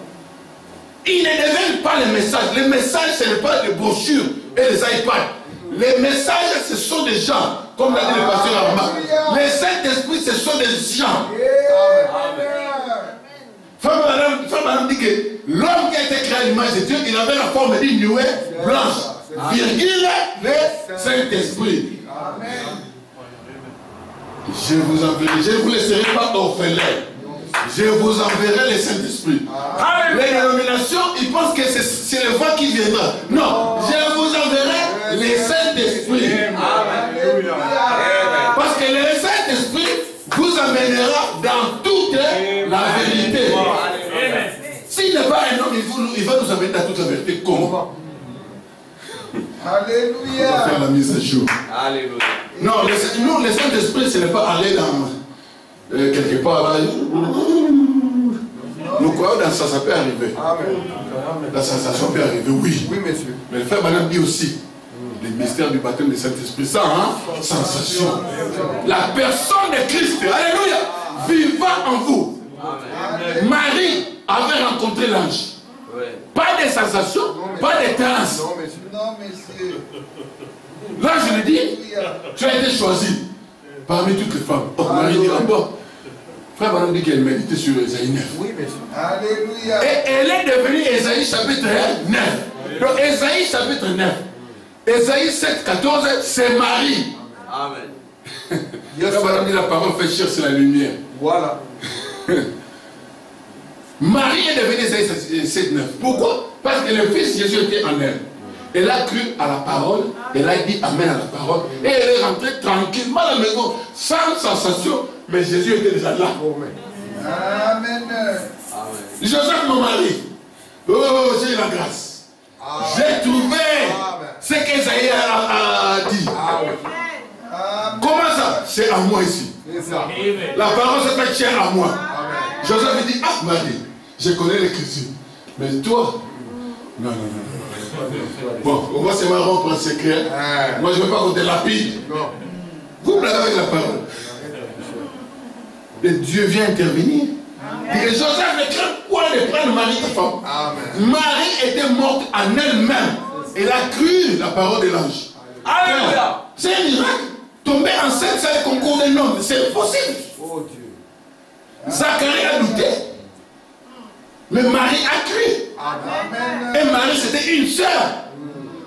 Ils ne deviennent pas les messages. Les messages, ce n'est pas les brochures et les iPads. Les messages, ce sont des gens, comme l'a dit le pasteur Armand. Les Saint-Esprit, ce sont des gens. Frère Madame dit que l'homme qui a été créé à l'image de Dieu, il avait la forme d'une nuée blanche. Virgule, le Saint-Esprit. Je vous enverrai, je ne vous laisserai pas orphelins. Je vous enverrai le Saint-Esprit. Les dénominations, ils pensent que c'est le vent qui viendra. Non, je vous enverrai le Saint-Esprit. Parce que le Saint-Esprit vous amènera dans toute la vérité. S'il n'est pas un homme, il va nous amener dans toute la vérité. Comment? Alléluia. On va faire la mise à jour. Alléluia. Non, nous, le Saint-Esprit, ce n'est pas aller dans quelque part là. Nous croyons dans ça, ça peut arriver. La sensation peut arriver, oui. Oui, monsieur. Mais le frère Madame dit aussi, les mystères du baptême du Saint-Esprit, ça, hein, sensation. La personne de Christ, alléluia, vivant en vous. Amen. Marie avait rencontré l'ange. Pas de sensation, pas de transe. Non, monsieur. Non, monsieur. L'ange lui dit, tu as été choisi parmi toutes les femmes. Oh, Marie dit, ah bon. Frère Madame dit qu'elle méditait sur Ésaïe 9. Oui, monsieur. Alléluia. Et elle est devenue Ésaïe chapitre 9. Donc Ésaïe chapitre 9. Ésaïe 7, 14, c'est Marie. Amen. Frère Madame dit, la parole fait chair, c'est la lumière. Voilà. Marie est devenue Ésaïe 7, 9. Pourquoi? Parce que le Fils Jésus était en elle. Elle a cru à la parole, elle a dit Amen à la parole, et elle est rentrée tranquillement à la maison, sans sensation, mais Jésus était déjà là. Amen. Joseph, mon mari, oh, j'ai eu la grâce. J'ai trouvé ce qu'Ésaïe a dit. Comment ça? C'est à moi ici. Ça. La parole s'est fait chère à moi. Joseph dit, ah Marie, je connais l'écriture. Mais toi, non. Bon, on va se rompre un secret. Moi, je ne veux pas vous lapide. Vous me avec la parole. Et Dieu vient intervenir. Et Joseph ne craint quoi de prendre Marie ta femme. Marie était morte en elle-même. Elle a cru la parole de l'ange. Alléluia. C'est un miracle. Tomber enceinte, c'est le concours d'un homme. C'est possible. Oh Dieu. Zacharie a douté. Mais Marie a cru. Amen. Et Marie, c'était une sœur.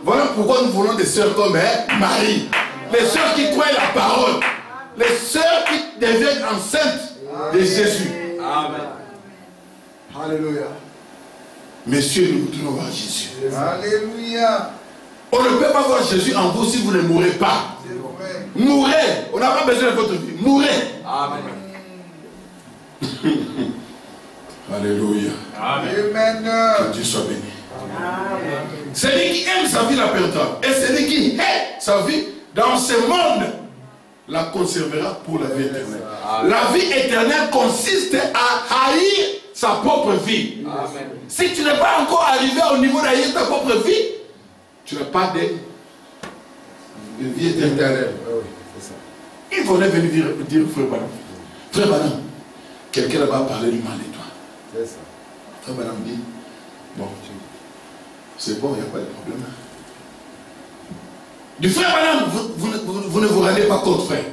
Voilà pourquoi nous voulons des sœurs comme Marie. Les sœurs qui croient la parole. Les sœurs qui deviennent enceintes de Jésus. Amen. Alléluia. Messieurs, nous voulons voir Jésus. Alléluia. On ne peut pas voir Jésus en vous si vous ne mourrez pas. C'est vrai. Mourrez. On n'a pas besoin de votre vie. Mourrez. Amen. Alléluia. Amen. Que Dieu soit béni. Celui qui aime sa vie la perdra. Et celui qui hait sa vie dans ce monde la conservera pour la vie éternelle. La vie éternelle consiste à haïr sa propre vie. Amen. Si tu n'es pas encore arrivé au niveau d'haïr ta propre vie, tu n'as pas de vie éternelle. Il faudrait venir dire frère Madame, quelqu'un là-bas parler du mal de toi. C'est ça. Frère Madame dit, bon, c'est bon, il n'y a pas de problème. Du frère Madame, vous ne vous rendez pas compte, frère.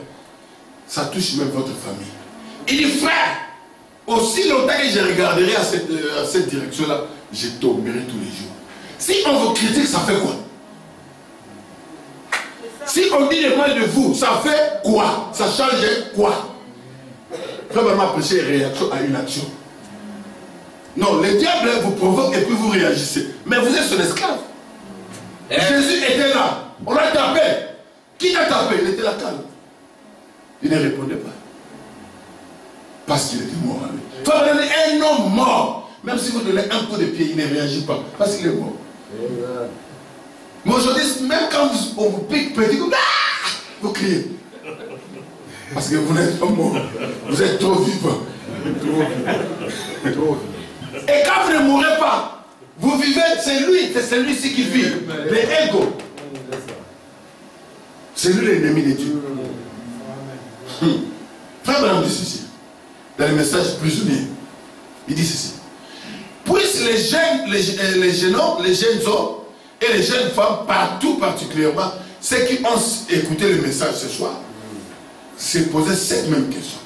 Ça touche même votre famille. Il dit, frère, aussi longtemps que je regarderai à cette direction-là, je tomberai tous les jours. Si on vous critique, ça fait quoi? Si on dit le mal de vous, ça fait quoi? Ça change quoi? Frère Madame a prêché réaction à une action. Non, le diable vous provoque et puis vous réagissez. Mais vous êtes son esclave. Jésus était là. On l'a tapé. Qui l'a tapé? Il était là calme. Il ne répondait pas. Parce qu'il était mort. Frère, un homme mort. Même si vous donnez un coup de pied, il ne réagit pas. Parce qu'il est mort. Mais aujourd'hui, même quand on vous pique petit, vous criez. Parce que vous n'êtes pas mort. Vous êtes trop vivant. Et quand vous ne mourrez pas, vous vivez, c'est celui-ci qui vit. L'ego. C'est lui l'ennemi de Dieu. Frère Branham dit ceci. Dans le message prisonnier, il dit ceci. Puissent les jeunes hommes et les jeunes femmes, partout particulièrement, ceux qui ont écouté le message ce soir, se poser cette même question.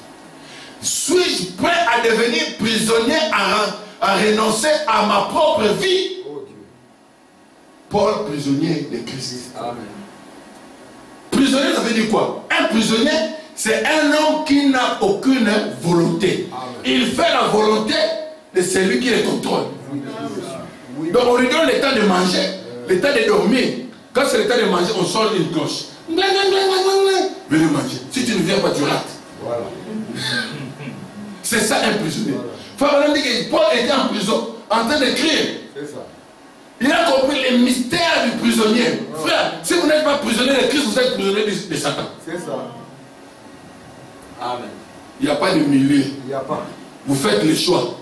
Suis-je prêt à devenir prisonnier, à renoncer à ma propre vie? Paul, prisonnier de Christ. Amen. Prisonnier, ça veut dire quoi? Un prisonnier, c'est un homme qui n'a aucune volonté. Amen. Il fait la volonté de celui qui le contrôle. Oui. Donc on lui donne le temps de manger, le temps de dormir. Quand c'est le temps de manger, on sort une cloche. Venez manger. Si tu ne viens pas, tu rates. Voilà. C'est ça un prisonnier. Voilà. Dit que Paul était en prison, en train d'écrire. C'est ça. Il a compris les mystères du prisonnier. Voilà. Frère, si vous n'êtes pas prisonnier de Christ, vous êtes prisonnier de Satan. C'est ça. Amen. Il n'y a pas de milieu. Il n'y a pas. Vous faites le choix.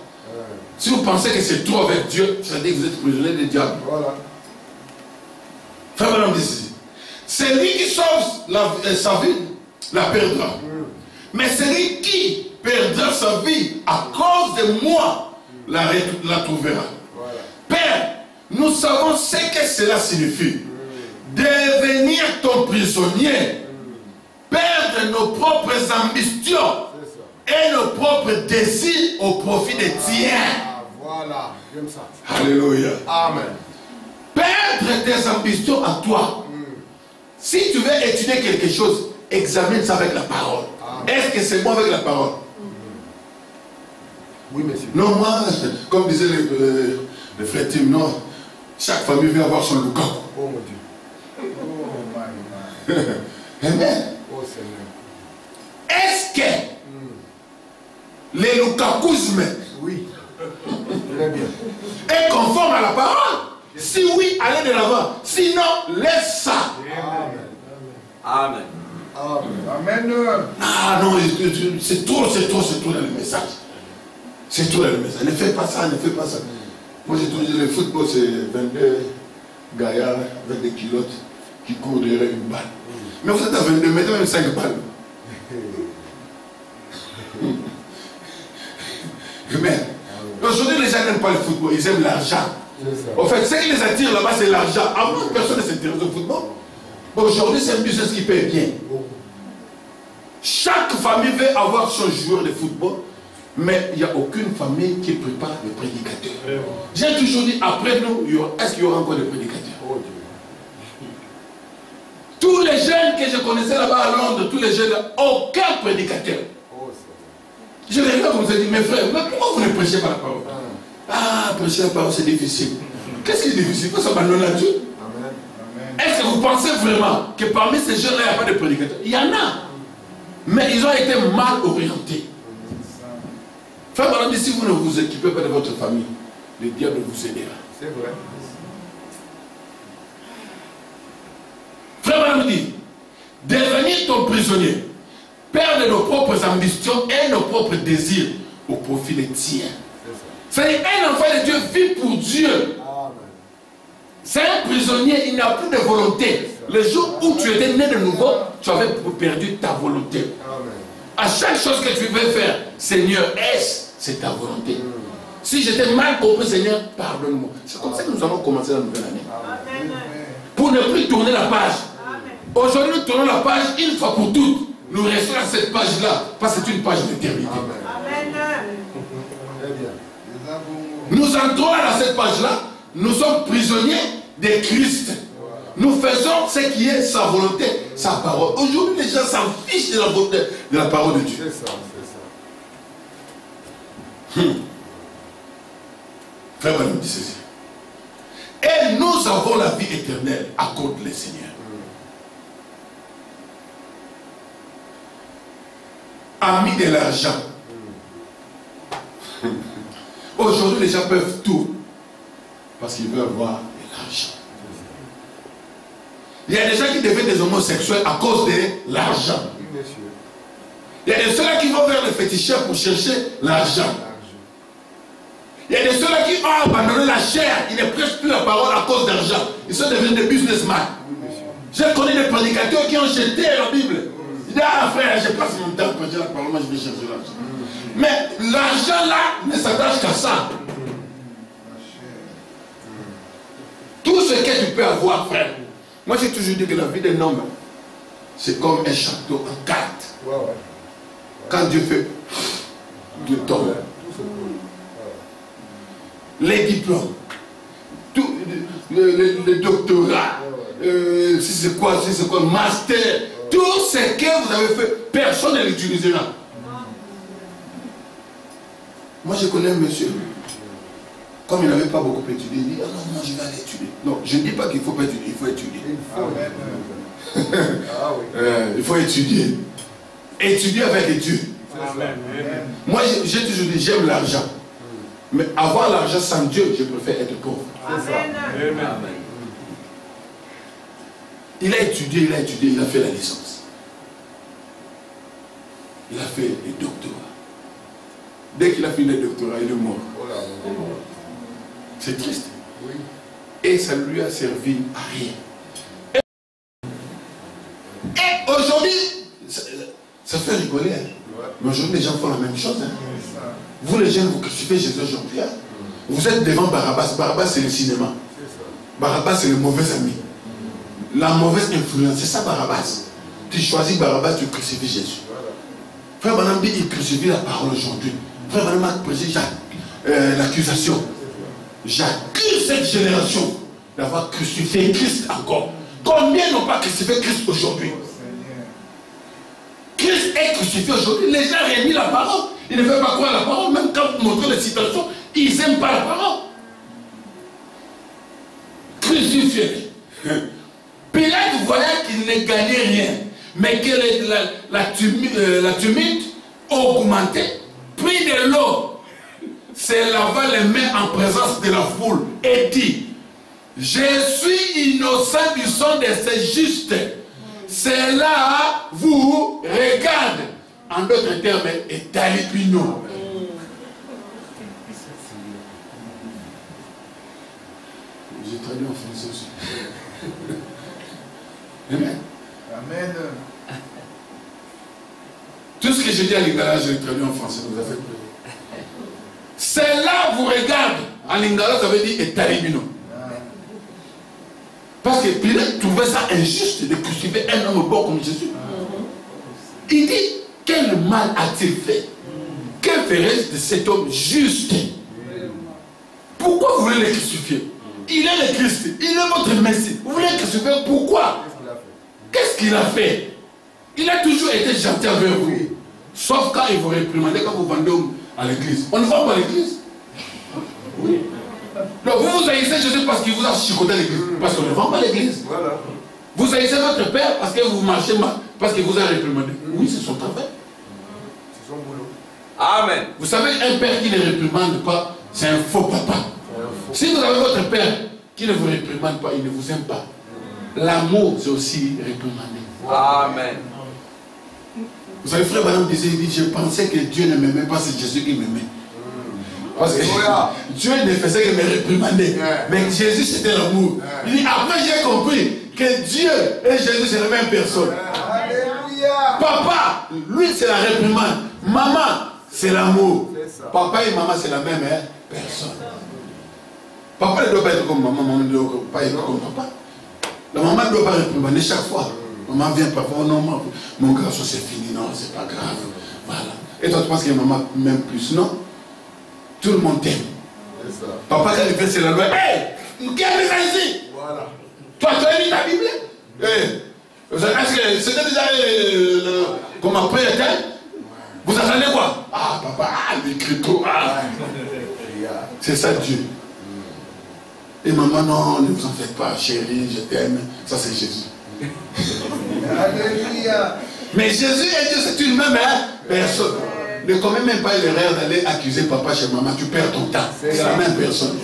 Si vous pensez que c'est trop avec Dieu, ça veut dire que vous êtes prisonnier du diable. Voilà. Frère Branham dit ceci. Celui qui sauve sa vie la perdra. Mais celui qui perdra sa vie à cause de moi la trouvera. Voilà. Père, nous savons ce que cela signifie. Devenir ton prisonnier. Perdre nos propres ambitions et nos propres désirs au profit des tiens. Voilà, j'aime ça. Alléluia. Amen. Perdre tes ambitions à toi. Si tu veux étudier quelque chose, examine ça avec la parole. Est-ce que c'est bon avec la parole? Oui, monsieur. Non, moi, comme disait le frère Tim, non, chaque famille veut avoir son Lukaku. Oh mon Dieu. Oh my God. Amen. Oh Seigneur. Est-ce que le Lukakusme, oui, très bien, est conforme à la parole? Si oui, allez de l'avant. Sinon, laisse ça. Amen. Amen. Ah non, c'est trop dans le message. C'est trop dans le message. Ne fais pas ça, ne fais pas ça. Moi j'ai toujours dit le football c'est 22 gaillards avec des culottes qui courent derrière une balle. Mais vous êtes à 22 mètres, même 5 balles. Amen. Aujourd'hui les gens n'aiment pas le football, ils aiment l'argent. En fait, ce qui les attire là-bas, c'est l'argent. Avant, personne ne s'intéresse au football. Aujourd'hui, c'est un business qui paye bien. Chaque famille veut avoir son joueur de football, mais il n'y a aucune famille qui prépare le prédicateur. J'ai toujours dit, après nous, est-ce qu'il y aura encore des prédicateurs? Tous les jeunes que je connaissais là-bas à Londres, tous les jeunes, aucun prédicateur. Je les regarde comme je dis, mes frères, mais pourquoi vous ne prêchez pas la parole? Ah, prêcher la parole, c'est difficile. Qu'est-ce qui est difficile? Il faut s'abandonner à Dieu. Est-ce que vous pensez vraiment que parmi ces jeunes-là, il n'y a pas de prédicateurs? Il y en a. Mais ils ont été mal orientés. Frère Branham dit, si vous ne vous occupez pas de votre famille, le diable vous aidera. C'est vrai. Frère Branham dit, devenir ton prisonnier, perdre nos propres ambitions et nos propres désirs au profit des tiens. C'est-à-dire, un enfant de Dieu vit pour Dieu. C'est un prisonnier, il n'a plus de volonté. Le jour où tu étais né de nouveau, tu avais perdu ta volonté. À chaque chose que tu veux faire, Seigneur, c'est ta volonté. Si j'étais mal compris, Seigneur, pardonne-moi. C'est comme ça que nous allons commencer la nouvelle année. Amen. Pour ne plus tourner la page. Aujourd'hui, nous tournons la page une fois pour toutes. Nous restons à cette page-là, parce que c'est une page d'éternité. Nous entrons dans cette page-là, nous sommes prisonniers de Christ. Nous faisons ce qui est sa volonté, sa parole. Aujourd'hui, les gens s'en fichent de la volonté, de la parole de Dieu. C'est ça, c'est ça. Frère Branham dit ceci. Et nous avons la vie éternelle à cause du Seigneur. Amis de l'argent. Aujourd'hui, les gens peuvent tout parce qu'ils veulent avoir de l'argent. Il y a des gens qui deviennent des homosexuels à cause de l'argent. Il y a des ceux-là qui vont vers les féticheurs pour chercher l'argent. Il y a des ceux-là qui ont abandonné la chair. Ils ne prêchent plus la parole à cause d'argent. Ils sont devenus des businessmen. J'ai connu des prédicateurs qui ont jeté la Bible. Ils disent, ah frère, je passe mon temps à prêcher la parole, moi je vais chercher l'argent. Mais l'argent là ne s'attache qu'à ça. Tout ce que tu peux avoir, frère. Moi j'ai toujours dit que la vie d'un homme, c'est comme un château en carte. Quand Dieu fait, Dieu tombe. Les diplômes, tout, le doctorat, si c'est quoi, master, tout ce que vous avez fait, personne ne l'utilisera. Moi je connais un monsieur, comme il n'avait pas beaucoup étudié, il dit, ah non, moi je vais aller étudier. Non, je ne dis pas qu'il ne faut pas étudier, il faut étudier. Il faut étudier. Étudier avec Dieu. Moi j'ai toujours dit, j'aime l'argent. Mais avoir l'argent sans Dieu, je préfère être pauvre. Amen. Il a étudié, il a fait la licence. Il a fait le doctorat. Dès qu'il a fini le doctorat, il est mort. C'est triste. Et ça lui a servi à rien. Et aujourd'hui, ça fait rigoler. Mais aujourd'hui, les gens font la même chose. Vous les jeunes, vous crucifiez Jésus aujourd'hui. Vous êtes devant Barabbas. Barabbas, c'est le cinéma. Barabbas, c'est le mauvais ami. La mauvaise influence, c'est ça Barabbas. Tu choisis Barabbas, tu crucifies Jésus. Frère Branham dit, il crucifie la parole aujourd'hui. Frère Branham a prêché l'accusation. J'accuse cette génération d'avoir crucifié Christ encore. Combien n'ont pas crucifié Christ aujourd'hui? Christ est crucifié aujourd'hui. Les gens ont remis la parole. Ils ne veulent pas croire la parole. Même quand vous montrez les citations, ils n'aiment pas la parole. Crucifié. Pilate voyait qu'il ne gagnait rien. Mais que la tumulte augmentait. Prit de l'eau. Se lava les mains en présence de la foule. Et dit, je suis innocent du sang de ces justes. Cela vous regarde. En d'autres termes, est talibino. J'ai traduit en français aussi. Amen. Amen. Tout ce que j'ai dit à l'Ingala, je l'ai traduit en français. Vous avez fait. Cela vous regarde. En Lingala, ça veut dire est talibino. Parce que Pilate trouvait ça injuste de crucifier un homme bon comme Jésus. Il dit, quel mal a-t-il fait? Que ferais-je de cet homme juste? Pourquoi vous voulez le crucifier? Il est le Christ, il est votre Messie. Vous voulez le crucifier, pourquoi? Qu'est-ce qu'il a fait? Il a toujours été gentil avec vous. Sauf quand il vous réprimandait, quand vous vendez à l'église. On ne vend pas à l'église. Oui. Donc vous vous haïssez Jésus parce qu'il vous a chicoté à l'église. Parce qu'on ne vend pas à l'église. Voilà. Vous haïssez votre père parce que vous marchez mal, parce qu'il vous a réprimandé. Oui, c'est son travail. C'est son boulot. Amen. Vous savez, un père qui ne réprimande pas, c'est un faux papa. Si vous avez votre père qui ne vous réprimande pas, il ne vous aime pas. L'amour, c'est aussi réprimander. Amen. Vous savez, frère Branham disait, il dit, je pensais que Dieu ne m'aimait pas, c'est Jésus qui m'aimait. Parce que Dieu ne faisait que me réprimander. Mais Jésus, c'était l'amour. Il dit, après j'ai compris que Dieu et Jésus, c'est la même personne. Alléluia. Papa, lui, c'est la réprimande. Maman, c'est l'amour. Papa et maman, c'est la même personne. Papa ne doit pas être comme maman, maman ne doit pas être comme papa. La maman ne doit pas réprimander chaque fois. Maman vient parfois, non, mon garçon c'est fini, non, c'est pas grave. Voilà. Et toi tu penses que maman m'aime plus, non? Tout le monde t'aime. Papa quand il fait c'est la loi, hé, qui a mis ça ici? Voilà. Toi tu as mis ta Bible? Est-ce que c'était déjà comme après le temps? Vous attendez quoi? Ah papa, l'écriture, c'est ça Dieu. Et maman, non, ne vous en faites pas, chérie, je t'aime. Ça c'est Jésus. Alléluia. Mais Jésus et Dieu, c'est une même personne. Ne commets même pas l'erreur d'aller accuser papa chez maman. Tu perds ton temps. C'est la même personne.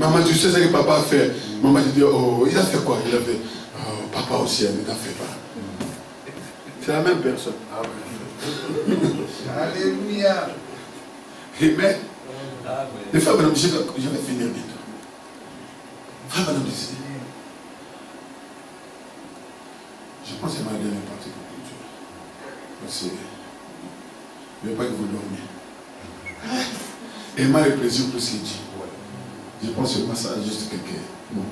Maman, tu sais ce que papa a fait. Maman, tu dis, oh, il a fait quoi? Il a fait, oh, papa aussi, il n'a fait pas. C'est la même personne. Alléluia. Amen. Les frères, madame, je vais finir bientôt. Frère, madame, je pense que c'est ma dernière partie pour culture. Parce que je ne veux pas que vous dormiez. Aimer le plaisir plus que Dieu. Je pense que ça a juste quelqu'un. Non.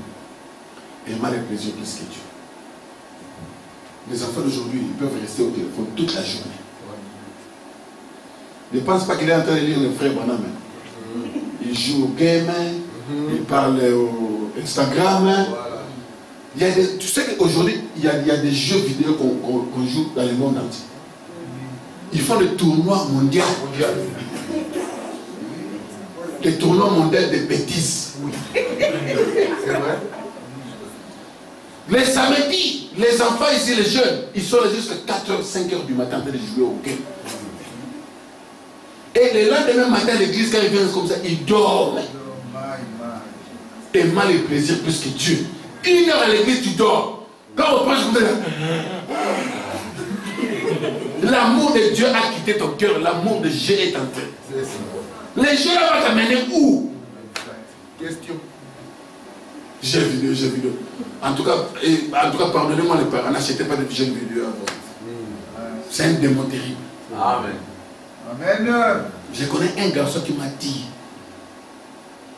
Aimer le plaisir plus que Dieu. Les enfants d'aujourd'hui, ils peuvent rester au téléphone toute la journée. Ne pense pas qu'il est en train de lire le frère Branham. Il joue au game, il parle au Instagram. Il y a des, tu sais qu'aujourd'hui, il y a des jeux vidéo qu'on joue dans le monde entier. Ils font des tournois mondiaux. Des tournois mondiaux de bêtises. Oui. C'est vrai. Les samedis, les enfants ici, les jeunes, ils sont jusqu'à 4h, 5h du matin en train de jouer au game. Et le lendemain matin, l'église, quand ils viennent comme ça, ils dorment. Et mal et plaisir plus que Dieu. 1 heure à l'église, tu dors. Quand on prêche comme ça, l'amour de Dieu a quitté ton cœur, l'amour de Dieu est entré. Les jeux là vont t'amener où? Question. Jeux vidéo. En tout cas, pardonnez-moi les parents, n'achetez pas de jeux vidéo avant. C'est un démon terrible. Amen. Amen. Je connais un garçon qui m'a dit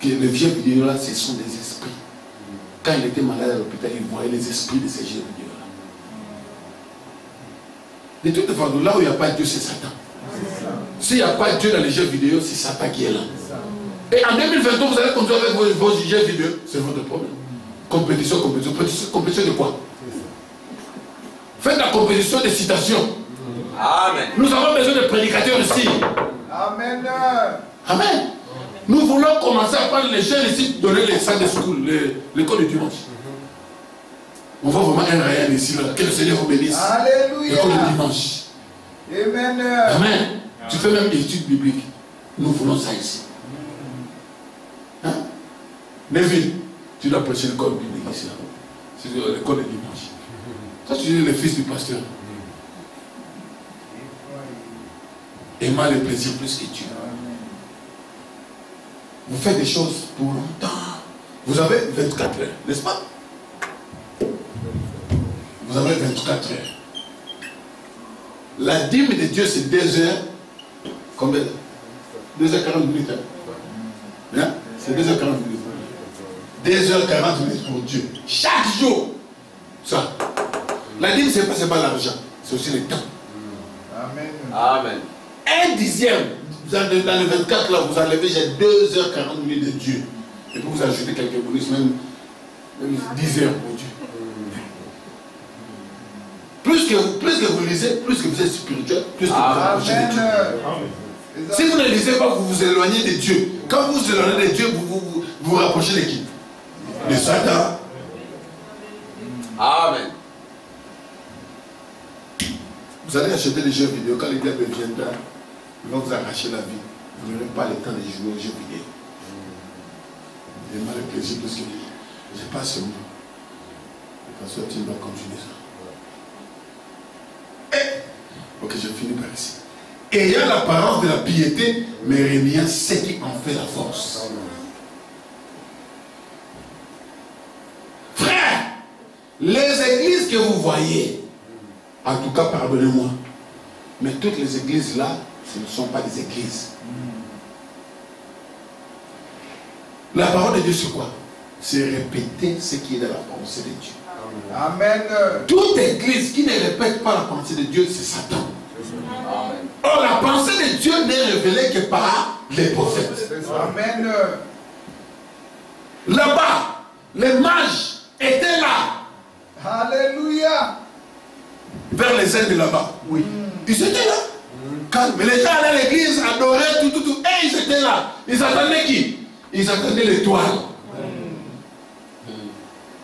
que les vieux vidéos là, ce sont des esprits. Quand il était malade à l'hôpital, il voyait les esprits de ces jeux vidéo là. De toute façon, là où il n'y a pas Dieu, c'est Satan. S'il n'y a pas Dieu dans les jeux vidéo, c'est Satan qui est là. Et en 2023, vous allez continuer avec vos jeux vidéo, c'est votre problème. Compétition de quoi? Faites la compétition des citations. Amen. Nous avons besoin de prédicateurs ici. Amen. Amen. Nous voulons commencer à prendre les jeunes ici, donner les salles de school, l'école du dimanche. On voit vraiment un rayon ici, là. Que le Seigneur vous bénisse. Alléluia. L'école du dimanche. Amen. Amen. Tu fais même des études bibliques. Nous voulons ça ici. Hein? Neville, tu dois prêcher l'école biblique ici. C'est l'école du dimanche. Toi, tu es le fils du pasteur. Aimant le plaisir plus que Dieu. Vous faites des choses pour longtemps. Vous avez 24 heures, n'est-ce pas? Vous avez 24 heures. La dîme de Dieu, c'est 2 heures. Combien? 2h40 minutes. Hein? C'est 2h40 minutes. 2h40 minutes pour Dieu. Chaque jour. Ça. La dîme, ce n'est pas l'argent. C'est aussi le temps. Amen. Amen. 1 dixième. Dans le 24 là, vous enlevez, j'ai 2h40 minutes de Dieu. Et puis vous ajoutez quelques bonus, même 10 heures pour Dieu. Plus que vous lisez, plus que vous êtes spirituel, plus que vous approchez de Dieu. Si vous ne lisez pas, vous vous éloignez de Dieu. Quand vous vous éloignez de Dieu, vous rapprochez de qui? De Satan. Amen. Vous allez acheter des jeux vidéo, quand les diables viendront, ils vont vous arracher la vie. Vous n'aurez pas le temps de jouer aux jeux vidéo. Il m'a le plaisir parce que je passe ce mot. Parce que tu dois continuer ça. Ok, je finis par ici. Ayant l'apparence de la piété, mais régnant ce qui en fait la force. Frère, les églises que vous voyez, en tout cas, pardonnez-moi, mais toutes les églises là, ce ne sont pas des églises. La parole de Dieu, c'est quoi? C'est répéter ce qui est dans la pensée de Dieu. Amen. Toute église qui ne répète pas la pensée de Dieu, c'est Satan. Amen. Or, la pensée de Dieu n'est révélée que par les prophètes. Amen. Là-bas, les mages étaient là. Alléluia. Vers les ailes de là-bas. Oui. Ils étaient là. Mais les gens allaient à l'église, adoraient, tout. Et ils étaient là. Ils attendaient qui? Ils attendaient l'étoile.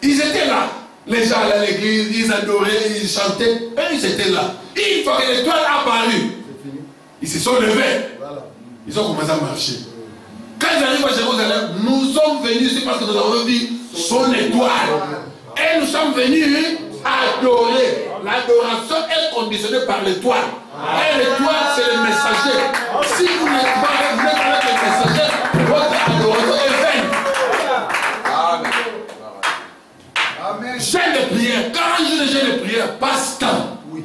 Ils étaient là. Les gens allaient à l'église, ils adoraient, ils chantaient. Et ils étaient là. Et une fois que l'étoile a apparu, ils se sont levés. Ils ont commencé à marcher. Quand Quand ils arrivent à Jérusalem, nous sommes venus ici parce que nous avons vu son étoile. Et nous sommes venus adorer. L'adoration est conditionnée par l'étoile. Et l'étoile, c'est le messager. Si vous n'êtes pas avec le messager, votre adoration est vaine. Amen. Jeûne de prière. Quand un jour de jeûne de prière, passe-temps. Oui.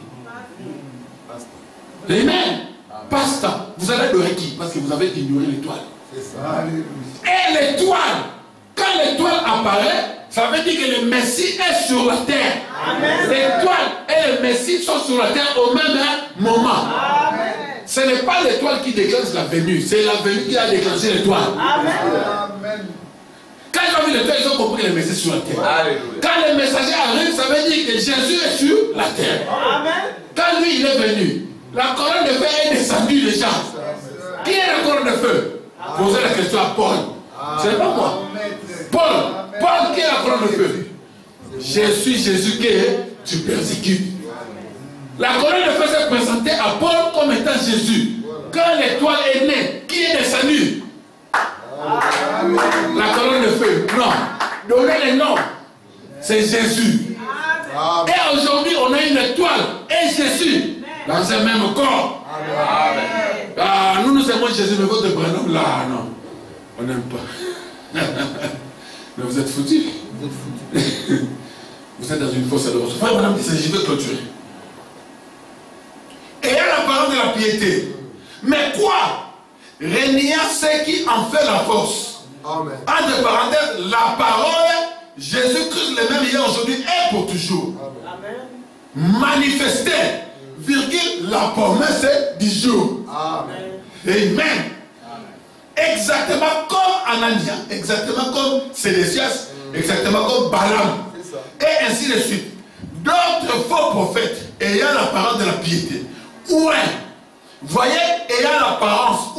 Amen. Passe-temps. Vous allez adorer qui? Parce que vous avez ignoré l'étoile. Alléluia. Et l'étoile, quand l'étoile apparaît, ça veut dire que le Messie est sur la terre. L'étoile et le Messie sont sur la terre au même moment. Amen. Ce n'est pas l'étoile qui déclenche la venue, c'est la venue qui a déclenché l'étoile. Amen. Quand ils ont vu l'étoile, ils ont compris que le Messie est sur la terre. Alléluia. Quand le messager arrive, ça veut dire que Jésus est sur la terre. Quand lui, il est venu, la colonne de feu est descendue déjà. Qui est la colonne de feu? Posez la question à Paul. Ce n'est pas moi. Paul, qui est la colonne de feu? Je suis Jésus que tu persécutes. La colonne de feu s'est présentée à Paul comme étant Jésus. Quand l'étoile est née, qui est descendu? La colonne de feu. Non. Donnez les noms. C'est Jésus. Et aujourd'hui, on a une étoile et Jésus dans un même corps. Ah, nous aimons Jésus, mais votre prénom là, non. On n'aime pas. Mais vous êtes foutus. Vous êtes dans une fausse adoration. Frère, madame dit, je vais clôturer. Ayant l'apparence de la piété. Mais quoi? Régnant ce qui en fait la force. Amen. Entre parenthèses, la parole, Jésus-Christ le même hier, aujourd'hui et pour toujours. Manifesté, virgule, la promesse du jour. Amen. Amen. Exactement comme Anania, exactement comme Sédécias, exactement comme Balaam. Et ainsi de suite. D'autres faux prophètes ayant l'apparence de la piété. Voyez, ayant l'apparence,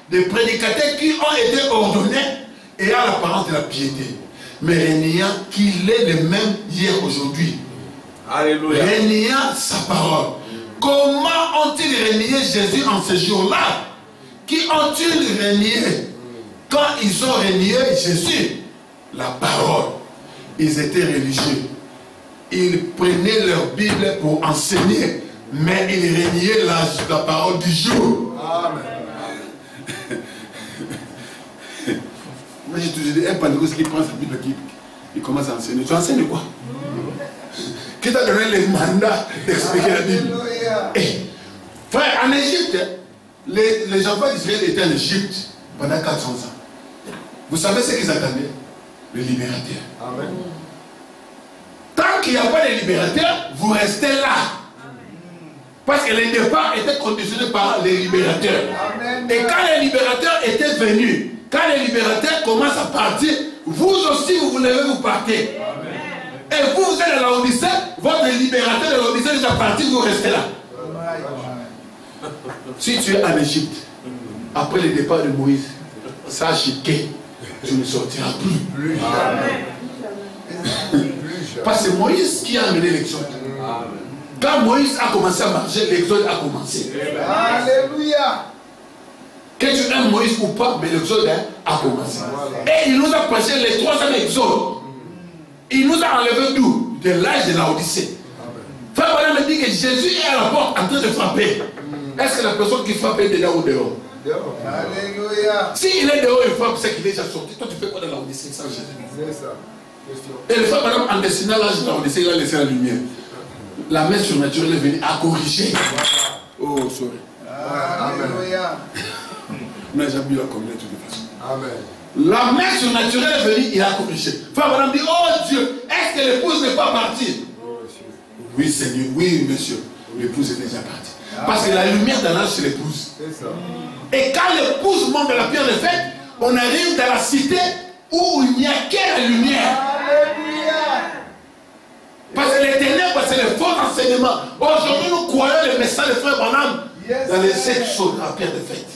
des prédicateurs qui ont été ordonnés ayant l'apparence de la piété. Mais régnant qu'il est le même hier, aujourd'hui. Alléluia. Régnant sa parole. Comment ont-ils régné Jésus en ce jour-là? Qui ont-ils régné? Quand ils ont régné Jésus, la parole, ils étaient religieux. Ils prenaient leur Bible pour enseigner, mais ils régnaient la parole du jour. Amen. Moi j'ai toujours dit, un pentecôtiste qui prend sa Bible, il commence à enseigner. Tu enseignes quoi? Qui t'a donné le mandat d'expliquer la Bible? Alléluia. Frère, en Égypte, les enfants d'Israël étaient en Égypte pendant 400 ans. Vous savez ce qu'ils attendaient? Le libérateur. Amen. Tant qu'il n'y a pas de libérateur, vous restez là. Parce que le départ était conditionné par les libérateurs. Amen. Et quand les libérateurs étaient venus, quand les libérateurs commencent à partir, vous aussi vous levez, vous partez. Et vous êtes à la Odyssée, votre libérateur de l'Odyssée est déjà parti, vous restez là. Si tu es en Égypte, après le départ de Moïse, sache que tu ne sortiras plus. Parce que c'est Moïse qui a amené l'exode. Quand Moïse a commencé à marcher, l'exode a commencé. Alléluia. Que tu aimes Moïse ou pas, mais l'exode a commencé. Et il nous a passé les 3 ans d'exode. Il nous a enlevé d'où? De l'âge de la Odyssée. Frère Branham me dit que Jésus est à la porte en train de frapper. Est-ce que la personne qui frappe est dedans ou dehors? Alléluia. S'il est dehors, il frappe, c'est qu'il est déjà sorti. Toi, tu fais quoi dans la Odyssée sans Jésus? C'est ça. Question. Et le frère Branham, en dessinant l'âge de la Odyssée, il a laissé la lumière. La main surnaturelle est venue à corriger. Oh, sorry. Alléluia. Mais j'ai bu la communauté de toute façon. Amen. La main surnaturelle est venue, il a corrigé. Frère Branham dit, oh Dieu, est-ce que l'épouse n'est pas partie? Oui, Seigneur, oui, monsieur. L'épouse est déjà partie. Parce que la lumière dans l'âge, c'est l'épouse. C'est ça. Et quand l'épouse monte dans la pierre de fête, on arrive dans la cité où il n'y a que la lumière. Alléluia. Parce que les ténèbres, c'est le faux enseignement. Aujourd'hui, nous croyons le message de Frère Branham dans les 7 sceaux de la pierre de fête.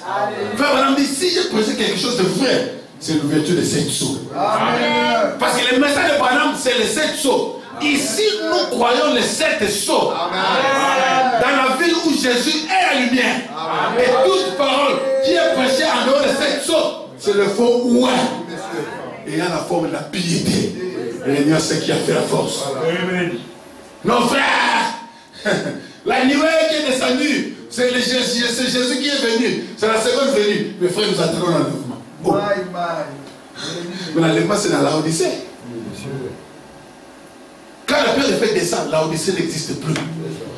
Frère Branham dit, si je présente quelque chose de vrai, c'est l'ouverture des 7 sceaux. Amen. Parce que le message de Branham, c'est les 7 sceaux. Ici, nous croyons les 7 sceaux. Dans la ville où Jésus est la lumière. Et toute parole qui est prêchée en dehors des 7 sceaux C'est le faux ouin. Ayant la forme de la piété. Régnant ce qui a fait la force. Non, frère. La nuée qui est descendue, c'est Jésus qui est venu. C'est la seconde venue. Mes frères, nous attendons l'enlèvement. Oh. Mais l'enlèvement, c'est dans la Odyssée. Quand la pierre est faite descendre, la Odyssée n'existe plus.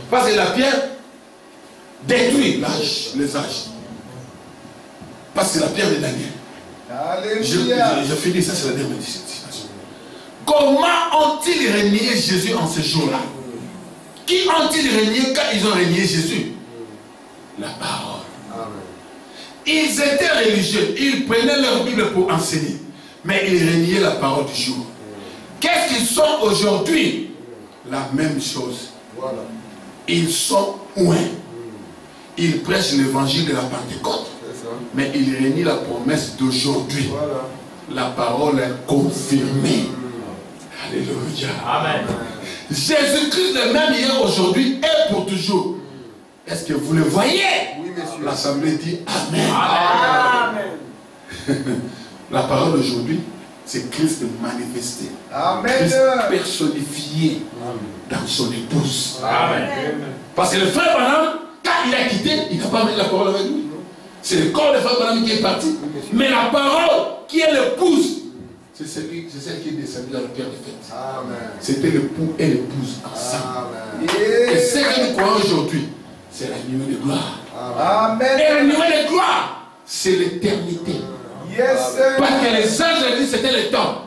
Parce que la pierre détruit les âges. Parce que la pierre de Daniel. Je finis, ça c'est la dernière citation. Comment ont-ils régné Jésus en ce jour-là? Qui ont-ils régné quand ils ont régné Jésus? La parole. Amen. Ils étaient religieux, ils prenaient leur Bible pour enseigner, mais ils régnaient la parole du jour. Qu'est-ce qu'ils sont aujourd'hui? La même chose. Voilà. Ils sont ouins. Ils prêchent l'évangile de la Pentecôte, mais ils régnent la promesse d'aujourd'hui. Voilà. La parole est confirmée. Alléluia. Amen. Jésus-Christ le même hier, aujourd'hui et pour toujours. Est-ce que vous le voyez? Oui, monsieur. L'Assemblée dit Amen. Amen. La parole d'aujourd'hui, c'est Christ manifesté. Amen. Christ personnifié. Amen. Dans son épouse. Amen. Parce que le frère Branham, quand il a quitté, il n'a pas mis la parole avec lui. C'est le corps de frère Branham qui est parti. Mais la parole qui est l'épouse, c'est celle qui est descendue dans le Père de fête. C'était l'époux et l'épouse ensemble. Et ce que nous croyons aujourd'hui, c'est la nuée de gloire. Amen. Et la nuée de gloire, c'est l'éternité. Yes, parce que les anges disent c'était le temps.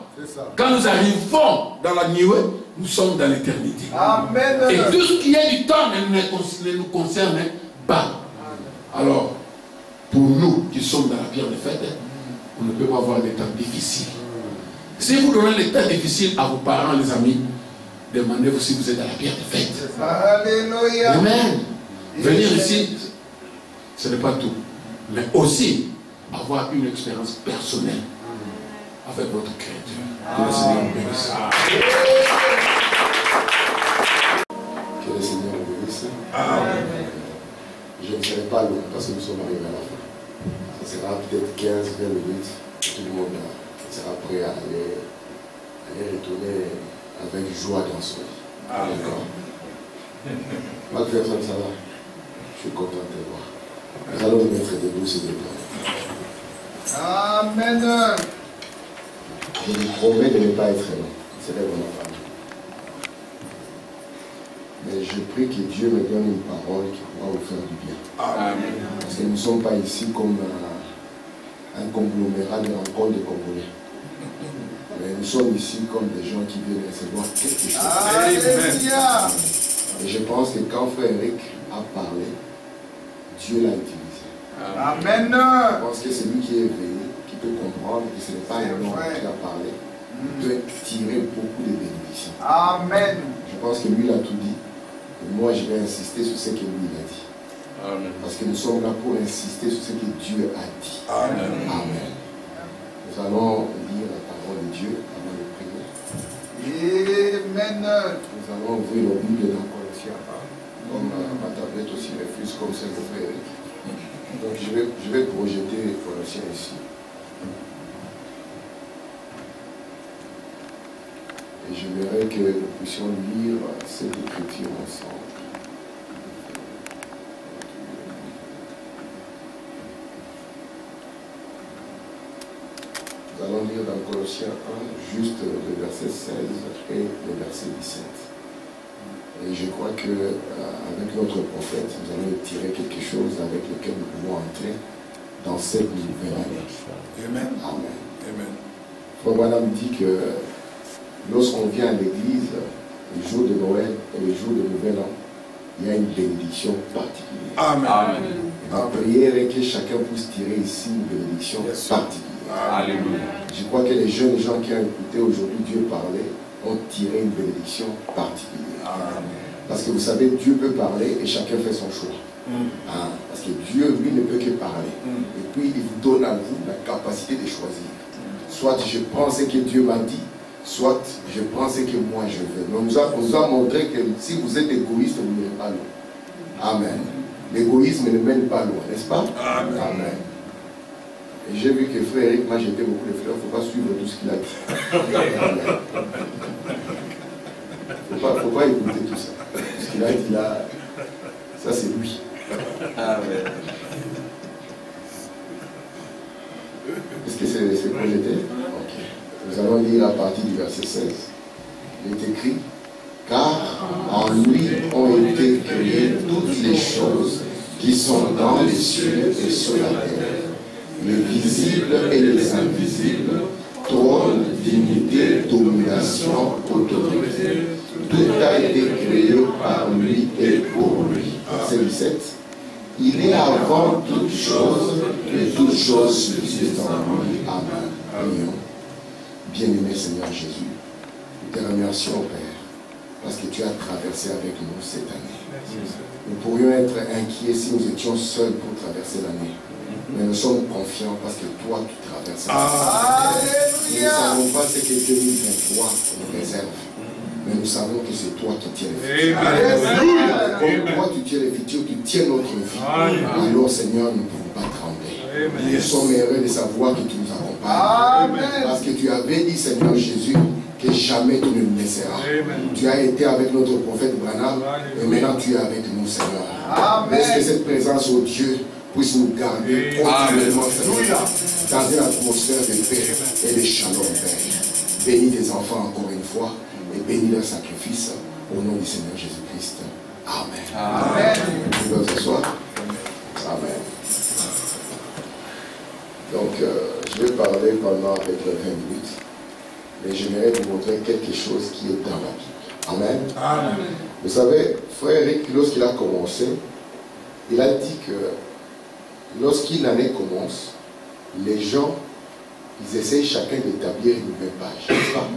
Quand nous arrivons dans la nuée, nous sommes dans l'éternité. Amen. Et tout ce qui est du temps ne nous concerne pas. Alors, pour nous qui sommes dans la pierre de fête, on ne peut pas avoir des temps difficiles. Si vous donnez des temps difficiles à vos parents, les amis, demandez-vous si vous êtes dans la pierre de fête. Alléluia. Amen. Venir ici, ce n'est pas tout. Mais aussi avoir une expérience personnelle avec votre Créateur. Que le Seigneur vous bénisse. Que le Seigneur vous bénisse. Amen. Je ne serai pas long parce que nous sommes arrivés à la fin. Ça sera peut-être 15-20 minutes. Tout le monde sera prêt à aller retourner avec joie dans son lit. D'accord. Marc Verson, ça va? Je suis content de te voir. Nous allons nous mettre debout, s'il vous plaît. Amen. Je vous promets de ne pas être long. C'est vraiment pas long. Mais je prie que Dieu me donne une parole qui pourra vous faire du bien. Amen. Parce que nous ne sommes pas ici comme un conglomérat de rencontres de Congolais. Mais nous sommes ici comme des gens qui viennent recevoir quelque chose. Alléluia. Et je pense que quand frère Eric a parlé, Dieu l'a utilisé. Amen. Je pense que c'est lui qui est éveillé, qui peut comprendre que ce n'est pas un homme qui a parlé. Il peut tirer beaucoup de bénédictions. Amen. Je pense que lui il a tout dit. Et moi je vais insister sur ce que lui il a dit. Amen. Parce que nous sommes là pour insister sur ce que Dieu a dit. Amen. Amen. Nous allons lire la parole de Dieu avant de prier. Amen. Nous allons ouvrir le Bible dans Colossiens 1. Comme ma tablette aussi refuse comme celle de frère Eric. Donc je vais projeter Colossiens ici. Et j'aimerais que nous puissions lire cette écriture ensemble. Nous allons lire dans Colossiens 1, juste le verset 16 et le verset 17. Et je crois qu'avec notre prophète, nous allons tirer quelque chose avec lequel nous pouvons entrer dans cette nouvelle année. Amen. Amen. Amen. Frère Branham dit que lorsqu'on vient à l'église, le jour de Noël et le jour de Nouvel An, il y a une bénédiction particulière. Amen. Amen. Ma prière est que chacun puisse tirer ici une bénédiction particulière. Alléluia. Je crois que les jeunes gens qui ont écouté aujourd'hui Dieu parler ont tiré une bénédiction particulière. Amen. Parce que vous savez, Dieu peut parler et chacun fait son choix. Parce que Dieu, lui, ne peut que parler. Et puis, il vous donne à vous la capacité de choisir. Soit je prends ce que Dieu m'a dit, soit je prends ce que moi je veux. Mais on nous a montré que si vous êtes égoïste, vous n'irez pas loin. Amen. L'égoïsme ne mène pas loin, n'est-ce pas? Amen. Amen. Et j'ai vu que frère Eric m'a jeté beaucoup de fleurs. Il ne faut pas suivre tout ce qu'il a dit. Il ne faut pas écouter tout ça. Ce qu'il a dit là, ça c'est lui. Amen. Est-ce que c'est projeté? Ok. Nous allons lire à partir du verset 16. Il est écrit: car en lui ont été créées toutes les choses qui sont dans les cieux et sur la terre, les visibles et les invisibles, trône, dignité, domination, autorité. Tout a été créé par lui et pour lui. Verset 17. Il est avant toutes choses, et toutes choses subsistent en lui. Amen. Prions. Bien-aimé Seigneur Jésus, nous te remercions, Père, parce que tu as traversé avec nous cette année. Nous pourrions être inquiets si nous étions seuls pour traverser l'année. Mais nous sommes confiants parce que toi, tu traverses l'année. Nous ne savons pas ce que 2023 nous réserve. Mais nous savons que c'est toi qui tiens les futurs. Comme toi tu tiens les futurs, tu tiens notre vie. Alors Seigneur, nous ne pouvons pas trembler. Nous sommes heureux de savoir que tu nous accompagnes. Parce que tu avais dit, Seigneur Jésus, que jamais tu ne nous laisseras. Tu as été avec notre prophète Branham et maintenant tu es avec nous, Seigneur. Laisse que cette présence, au Dieu, puisse nous garder continuellement, Seigneur, dans une atmosphère de paix et de shalom, Père. Bénis tes enfants encore une fois et bénis leur sacrifice au nom du Seigneur Jésus-Christ. Amen. Amen. Vous pouvez vous asseoir. Amen. Donc, je vais parler pendant avec 20 minutes, mais j'aimerais vous montrer quelque chose qui est dans la Bible. Amen. Amen. Vous savez, frère Eric, lorsqu'il a commencé, il a dit que lorsqu'une année commence, les gens, ils essayent chacun d'établir une nouvelle page, n'est-ce pas?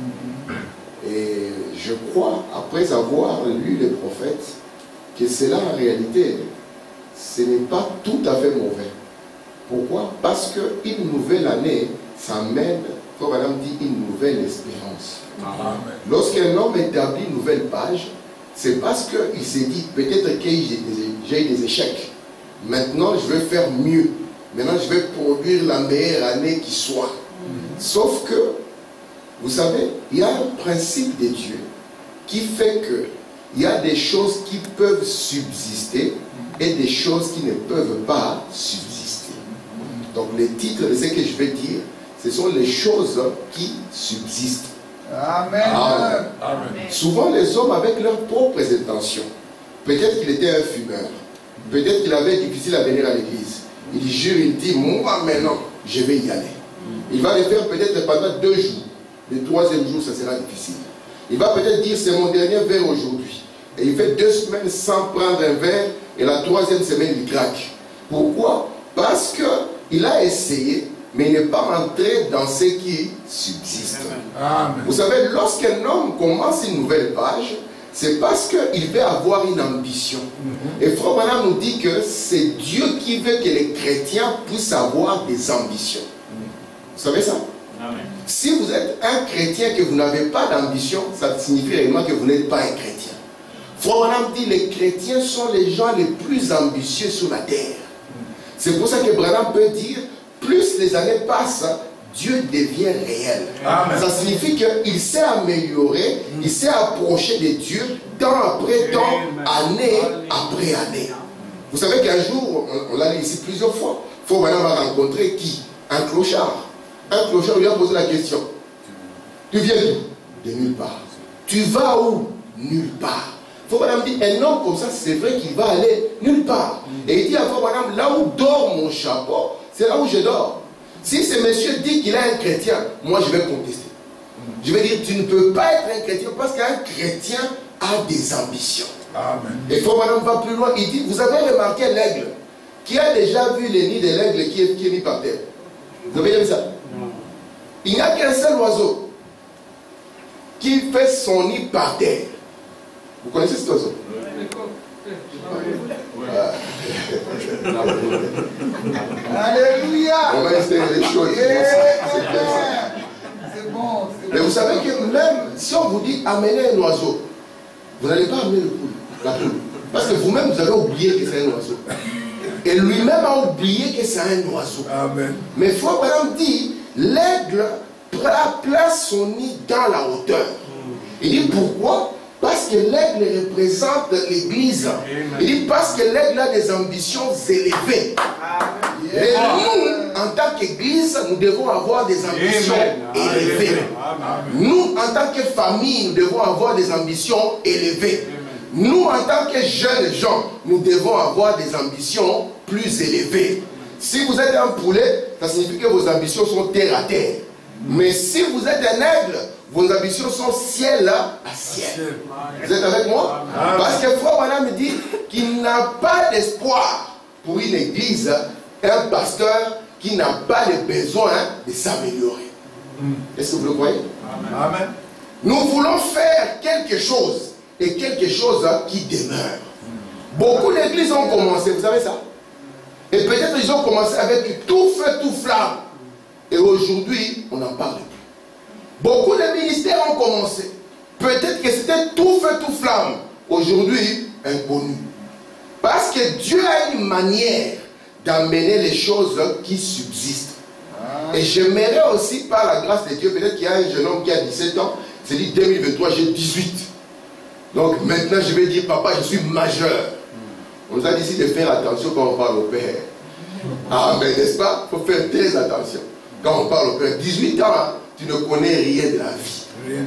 Et je crois, après avoir lu les prophètes, que cela en réalité, ce n'est pas tout à fait mauvais. Pourquoi? Parce qu'une nouvelle année, ça mène, comme madame dit, une nouvelle espérance. Lorsqu'un homme établit une nouvelle page, c'est parce qu'il s'est dit, peut-être que j'ai eu des échecs. Maintenant, je vais faire mieux. Maintenant, je vais produire la meilleure année qui soit. Sauf que, vous savez, il y a un principe de Dieu qui fait que il y a des choses qui peuvent subsister et des choses qui ne peuvent pas subsister. Donc, les titres de ce que je vais dire, ce sont les choses qui subsistent. Amen. Amen. Amen. Souvent, les hommes avec leurs propres intentions. Peut-être qu'il était un fumeur. Peut-être qu'il avait difficile à venir à l'église. Il jure, il dit, moi maintenant, je vais y aller. Il va le faire peut-être pendant 2 jours. Le 3e jour, ça sera difficile. Il va peut-être dire, c'est mon dernier verre aujourd'hui. Et il fait 2 semaines sans prendre un verre. Et la 3e semaine, il craque. Pourquoi? Parce qu'il a essayé, mais il n'est pas entré dans ce qui subsiste. Amen. Vous savez, lorsqu'un homme commence une nouvelle page, c'est parce qu'il veut avoir une ambition. Et Frère Branham nous dit que c'est Dieu qui veut que les chrétiens puissent avoir des ambitions. Vous savez ça? Amen. Si vous êtes un chrétien que vous n'avez pas d'ambition, ça signifie réellement que vous n'êtes pas un chrétien. Frère Branham dit que les chrétiens sont les gens les plus ambitieux sur la terre. C'est pour ça que Branham peut dire, plus les années passent, Dieu devient réel. Amen. Ça signifie qu'il s'est amélioré, il s'est approché de Dieu temps après temps, année après année. Vous savez qu'un jour, on l'a dit ici plusieurs fois, Frère Branham a rencontré qui? Un clochard. Un clochard lui a posé la question. Tu viens d'où? De nulle part. Tu vas où? Nulle part. Frère Branham dit, un homme comme ça, c'est vrai qu'il va aller nulle part. Et il dit à Frère Branham, là où dort mon chapeau, c'est là où je dors. Si ce monsieur dit qu'il est un chrétien, moi je vais contester. Je vais dire, tu ne peux pas être un chrétien parce qu'un chrétien a des ambitions. Amen. Et Frère Branham va plus loin, il dit, vous avez remarqué l'aigle? Qui a déjà vu les nids de l'aigle qui est mis par terre? Vous avez vu ça? Il n'y a qu'un seul oiseau qui fait son nid par terre. Vous connaissez cet oiseau? Alléluia. On va essayer les choses. C'est bon. Mais vous savez que même si on vous dit amenez un oiseau, vous n'allez pas amener la poule. Parce que vous-même, vous avez oublié que c'est un oiseau. Et lui-même a oublié que c'est un oiseau. Amen. Mais Frère Branham dit, l'aigle place son nid dans la hauteur. Il dit pourquoi? Parce que l'aigle représente l'église. Il dit parce que l'aigle a des ambitions élevées. Et nous, en tant qu'église, nous devons avoir des ambitions élevées. Nous, en tant que famille, nous devons avoir des ambitions élevées. Nous, en tant que jeunes gens, nous devons avoir des ambitions plus élevées. Si vous êtes un poulet, ça signifie que vos ambitions sont terre à terre. Mais si vous êtes un aigle, vos ambitions sont ciel à ciel. Vous êtes avec moi? Parce que Frère Branham me dit qu'il n'a pas d'espoir pour une église, un pasteur qui n'a pas le besoin de s'améliorer. Est-ce que vous le croyez? Amen. Nous voulons faire quelque chose, et quelque chose qui demeure. Beaucoup d'églises ont commencé, vous savez ça? Et peut-être ils ont commencé avec tout feu, tout flamme. Et aujourd'hui, on n'en parle plus. Beaucoup de ministères ont commencé. Peut-être que c'était tout feu, tout flamme. Aujourd'hui, inconnu. Parce que Dieu a une manière d'amener les choses qui subsistent. Et j'aimerais aussi, par la grâce de Dieu, peut-être qu'il y a un jeune homme qui a 17 ans, c'est dit 2023, j'ai 18. Donc maintenant, je vais dire, papa, je suis majeur. On nous a dit ici de faire attention quand on parle au Père. Ah, mais n'est-ce pas? Il faut faire très attention. Quand on parle au Père, 18 ans, hein, tu ne connais rien de la vie.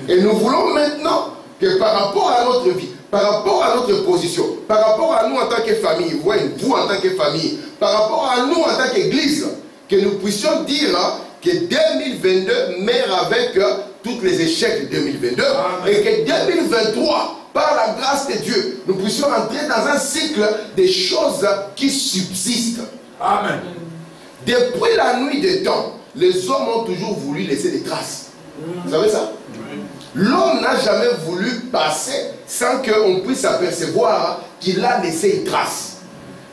Et nous voulons maintenant que par rapport à notre vie, par rapport à notre position, par rapport à nous en tant que famille, vous en tant que famille, par rapport à nous en tant qu'église, que nous puissions dire que 2022 meurt avec tous les échecs de 2022. Amen. Et que 2023, par la grâce de Dieu, nous puissions entrer dans un cycle des choses qui subsistent. Amen. Depuis la nuit des temps, les hommes ont toujours voulu laisser des traces. Vous savez ça? L'homme n'a jamais voulu passer sans qu'on puisse apercevoir qu'il a laissé une trace.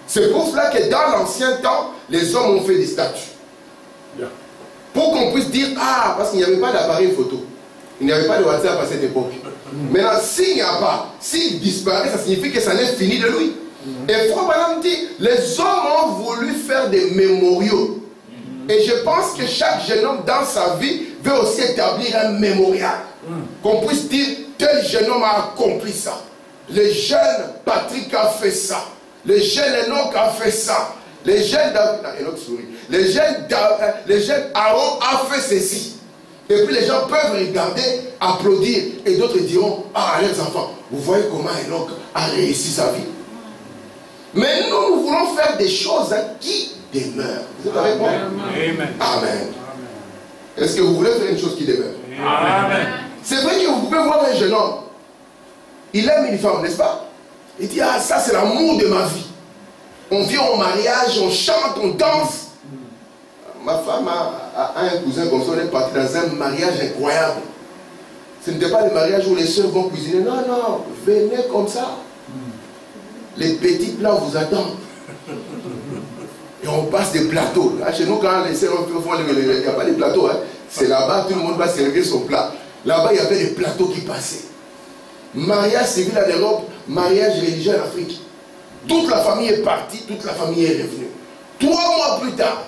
C'est pour cela que dans l'ancien temps, les hommes ont fait des statues. Pour qu'on puisse dire, ah, parce qu'il n'y avait pas d'appareil photo. Il n'y avait pas de WhatsApp à cette époque. Maintenant, s'il n'y a pas, s'il disparaît, ça signifie que ça n'est fini de lui. Et Frère Branham dit, les hommes ont voulu faire des mémoriaux. Et je pense que chaque jeune homme dans sa vie veut aussi établir un mémorial. Qu'on puisse dire, tel jeune homme a accompli ça. Le jeune Patrick a fait ça. Le jeune Enoch a fait ça. Le jeune Aaron a fait ceci. Et puis les gens peuvent regarder, applaudir. Et d'autres diront, ah les enfants, vous voyez comment Enoch a réussi sa vie. Mais nous voulons faire des choses qui demeurent. Vous êtes avec moi? Amen. Amen. Est-ce que vous voulez faire une chose qui demeure? Amen. C'est vrai que vous pouvez voir un jeune homme. Il aime une femme, n'est-ce pas? Il dit, ah ça c'est l'amour de ma vie. On vient au mariage, on chante, on danse. Ma femme a un cousin comme ça, on est parti dans un mariage incroyable. Ce n'était pas le mariage où les soeurs vont cuisiner. Non, non, venez comme ça. Les petits plats vous attendent. Et on passe des plateaux. Là, chez nous, quand les soeurs font il n'y a pas de plateaux. Hein. C'est là-bas, tout le monde va servir son plat. Là-bas, il y avait des plateaux qui passaient. Mariage civil en Europe, mariage religieux en Afrique. Toute la famille est partie, toute la famille est revenue. 3 mois plus tard,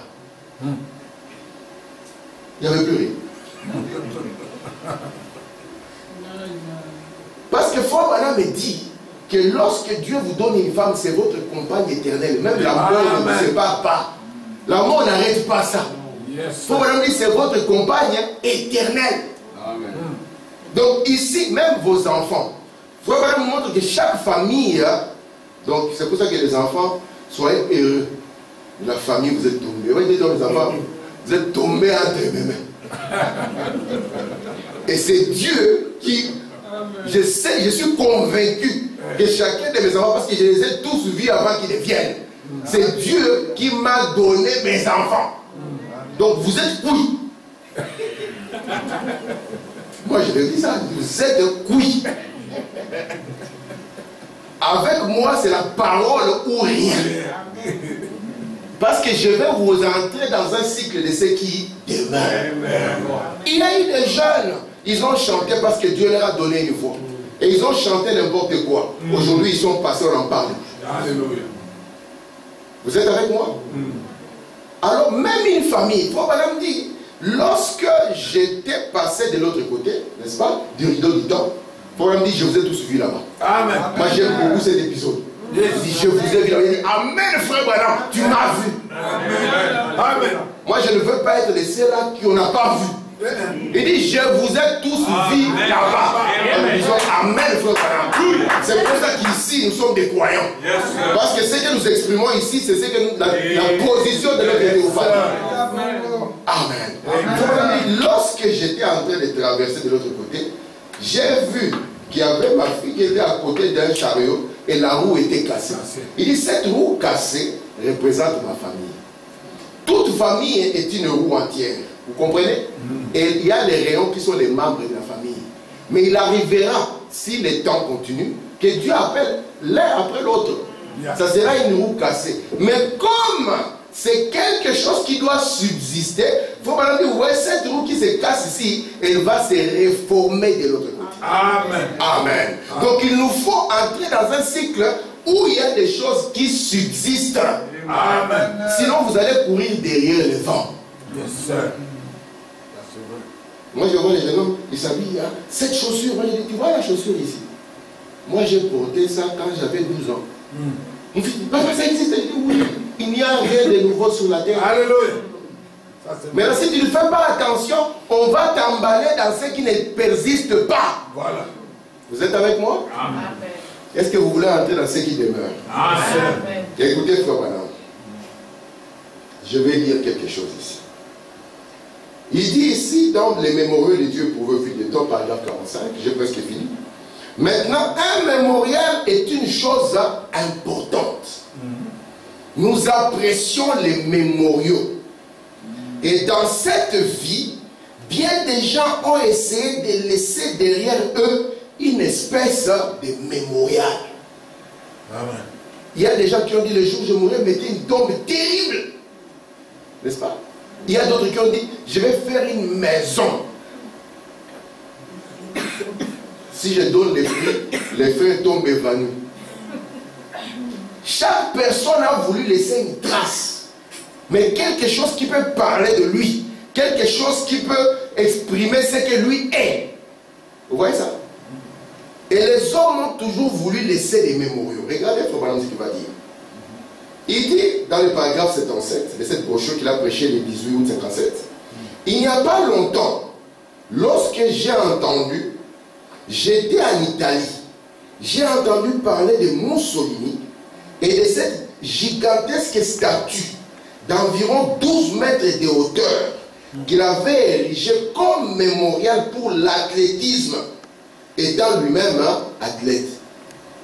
il n'y avait plus rien. Parce que Frère Branham me dit que lorsque Dieu vous donne une femme, c'est votre compagne éternelle. Même la mort ne vous sépare pas. La mort n'arrête pas ça. Frère Branham dit c'est votre compagne éternelle. Amen. Donc ici, même vos enfants, Frère Branham montre que chaque famille, donc c'est pour ça que les enfants, soyez heureux. La famille, vous êtes tombés. Vous voyez les enfants, vous êtes tombés entre mes mains. Et c'est Dieu qui, je sais, je suis convaincu que chacun de mes enfants, parce que je les ai tous vus avant qu'ils viennent, c'est Dieu qui m'a donné mes enfants. Donc vous êtes couilles. Moi je le dis ça, vous êtes couilles. Avec moi c'est la parole ou rien. Parce que je vais vous entrer dans un cycle de ce qui demeure. Il y a eu des jeunes, ils ont chanté parce que Dieu leur a donné une voix. Et ils ont chanté n'importe quoi. Aujourd'hui, ils sont passés, on en parle. Alléluia. Vous êtes avec moi? Alors, même une famille, Frère Branham dit, lorsque j'étais passé de l'autre côté, n'est-ce pas, du rideau du temps, Frère Branham dit, je vous ai tous vus là-bas. Amen. Moi, j'aime beaucoup cet épisode. Il dit, je vous ai vu là-bas. Il dit, Amen, Frère Branham, tu m'as vu. Amen. Moi, je ne veux pas être de ceux-là qui n'ont pas vu. Il dit, je vous ai tous vus là-bas. Nous disons, Amen, Frère Branham. C'est pour ça qu'ici, nous sommes des croyants. Parce que ce que nous exprimons ici, c'est la position de notre théophanie. Amen. Lorsque j'étais en train de traverser de l'autre côté, j'ai vu qu'il y avait ma fille qui était à côté d'un chariot et la roue était cassée. Il dit, cette roue cassée représente ma famille. Toute famille est une roue entière. Vous comprenez? Et il y a les rayons qui sont les membres de la famille. Mais il arrivera, si le temps continue, que Dieu appelle l'un après l'autre. Ça sera une roue cassée. Mais comme c'est quelque chose qui doit subsister, il faut maintenant dire, ouais, cette roue qui se casse ici, elle va se réformer de l'autre côté. Amen. Amen. Donc il nous faut entrer dans un cycle où il y a des choses qui subsistent. Amen. Sinon vous allez courir derrière le vent. Yes, sir. Moi je vois les jeunes hommes, ils s'habillent, hein, cette chaussure, moi je dis, tu vois la chaussure ici? Moi j'ai porté ça quand j'avais 12 ans. On dit, papa, ça existe. Je dis, oui, il n'y a rien de nouveau sur la terre. Alléluia. Maintenant, si tu ne fais pas attention, on va t'emballer dans ce qui ne persiste pas. Voilà. Vous êtes avec moi? Amen. Est-ce que vous voulez entrer dans ce qui demeure? Amen. Écoutez, frère Branham. Je vais lire quelque chose ici. Il dit ici, dans les mémoriaux de Dieu pour vos de temps, paragraphe 45, j'ai presque fini. Maintenant, un mémorial est une chose importante. Nous apprécions les mémoriaux. Et dans cette vie, bien des gens ont essayé de laisser derrière eux une espèce de mémorial. Amen. Il y a des gens qui ont dit, le jour où je mourrai, mettez une tombe terrible. N'est-ce pas? Il y a d'autres qui ont dit, je vais faire une maison. Si je donne les fruits, les frères tombent évanouis. Chaque personne a voulu laisser une trace. Mais quelque chose qui peut parler de lui. Quelque chose qui peut exprimer ce que lui est. Vous voyez ça? Et les hommes ont toujours voulu laisser des mémoriaux. Regardez Frère Branham ce qu'il va dire. Il dit dans le paragraphe 77 de cette brochure qu'il a prêché le 18 août 57, il n'y a pas longtemps, lorsque j'ai entendu, j'étais en Italie, j'ai entendu parler de Mussolini et de cette gigantesque statue d'environ 12 mètres de hauteur qu'il avait érigée comme mémorial pour l'athlétisme, étant lui-même athlète.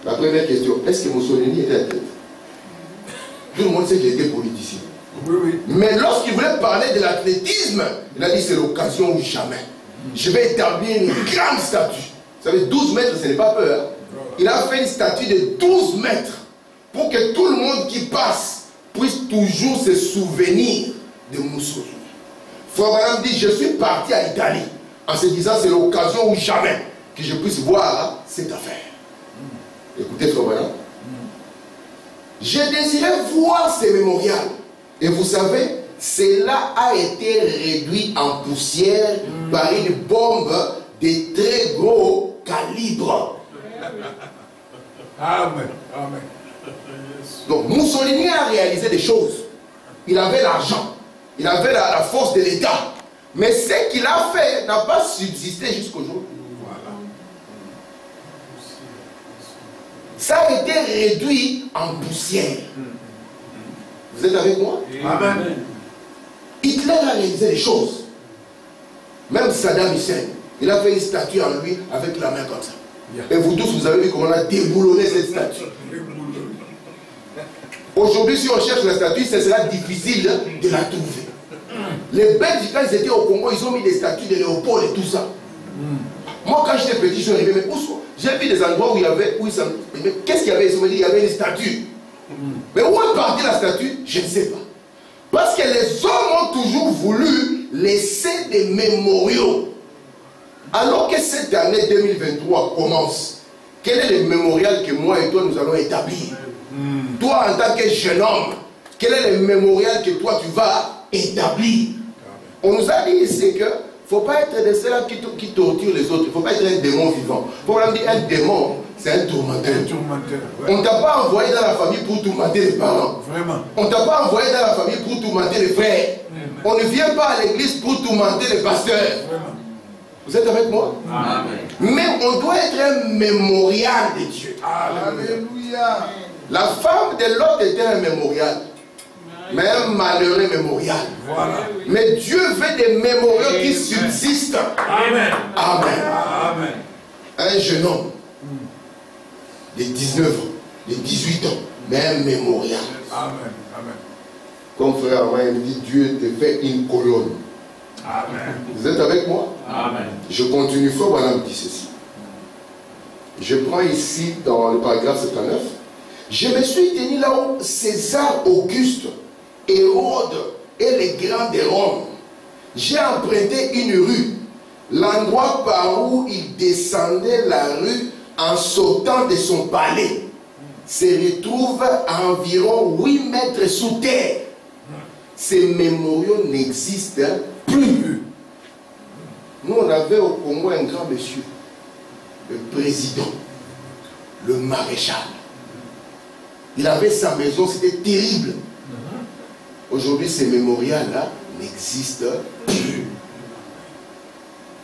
La première question, est-ce que Mussolini était athlète? Tout le monde sait qu'il était politicien. Oui, oui. Mais lorsqu'il voulait parler de l'athlétisme, il a dit c'est l'occasion ou jamais. Je vais établir une grande statue. Vous savez, 12 mètres, ce n'est pas peur. Hein? Il a fait une statue de 12 mètres pour que tout le monde qui passe puisse toujours se souvenir de Mussolini. Frère Branham dit, je suis parti à Italie en se disant c'est l'occasion ou jamais que je puisse voir cette affaire. Écoutez Frère Branham. J'ai désiré voir ces mémorials. Et vous savez, cela a été réduit en poussière par une bombe de très gros calibre. Amen. Amen. Donc Mussolini a réalisé des choses. Il avait l'argent. Il avait la force de l'État. Mais ce qu'il a fait n'a pas subsisté jusqu'au jour. Voilà. Ça a été réduit en poussière. Vous êtes avec moi? Amen. Hitler a réalisé des choses. Même Saddam Hussein, il a fait une statue en lui avec la main comme ça. Et vous tous, vous avez vu comment on a déboulonné cette statue. Aujourd'hui, si on cherche la statue, ce sera difficile de la trouver. Les Belges, quand ils étaient au Congo, ils ont mis des statues de Léopold et tout ça. Moi, quand j'étais petit, je suis arrivé, mais où sont? J'ai vu des endroits où il y avait, qu'est-ce qu'il y avait? Ils m'ont dit, il y avait une statue. Mais où est partie la statue? Je ne sais pas. Parce que les hommes ont toujours voulu laisser des mémoriaux. Alors que cette année 2023 commence, quel est le mémorial que moi et toi nous allons établir? Toi, en tant que jeune homme, Quel est le mémorial que toi tu vas établir? On nous a dit ici que faut pas être de ceux-là qui torturent les autres. Il ne faut pas être un démon vivant. Il faut dire un démon, c'est un tourmenteur. Ouais. On ne t'a pas envoyé dans la famille pour tourmenter les parents. Vraiment. On ne t'a pas envoyé dans la famille pour tourmenter les frères. On ne vient pas à l'église pour tourmenter les pasteurs. Vraiment. Vous êtes avec moi? Amen. Mais on doit être un mémorial de Dieu. Alléluia. La femme de Lot était un mémorial. Mais un malheureux mémorial. Voilà. Mais Dieu veut des mémoriaux qui subsistent. Amen. Amen. Amen. Un jeune homme de 19 ans, de 18 ans, mais un mémorial. Amen. Amen. Comme frère Amand me dit, Dieu te fait une colonne. Amen. Vous êtes avec moi? Amen. Je continue. Frère Branham dit ceci. Je prends ici dans le paragraphe 79. Je me suis tenu là où César Auguste, Hérode et les grands de Rome. J'ai emprunté une rue, l'endroit par où il descendait la rue en sautant de son palais se retrouve à environ 8 mètres sous terre. Ces mémoriaux n'existent plus. Nous, on avait au Congo un grand monsieur, le président, le maréchal. Il avait sa maison, c'était terrible. Aujourd'hui, ces mémorials-là n'existent plus.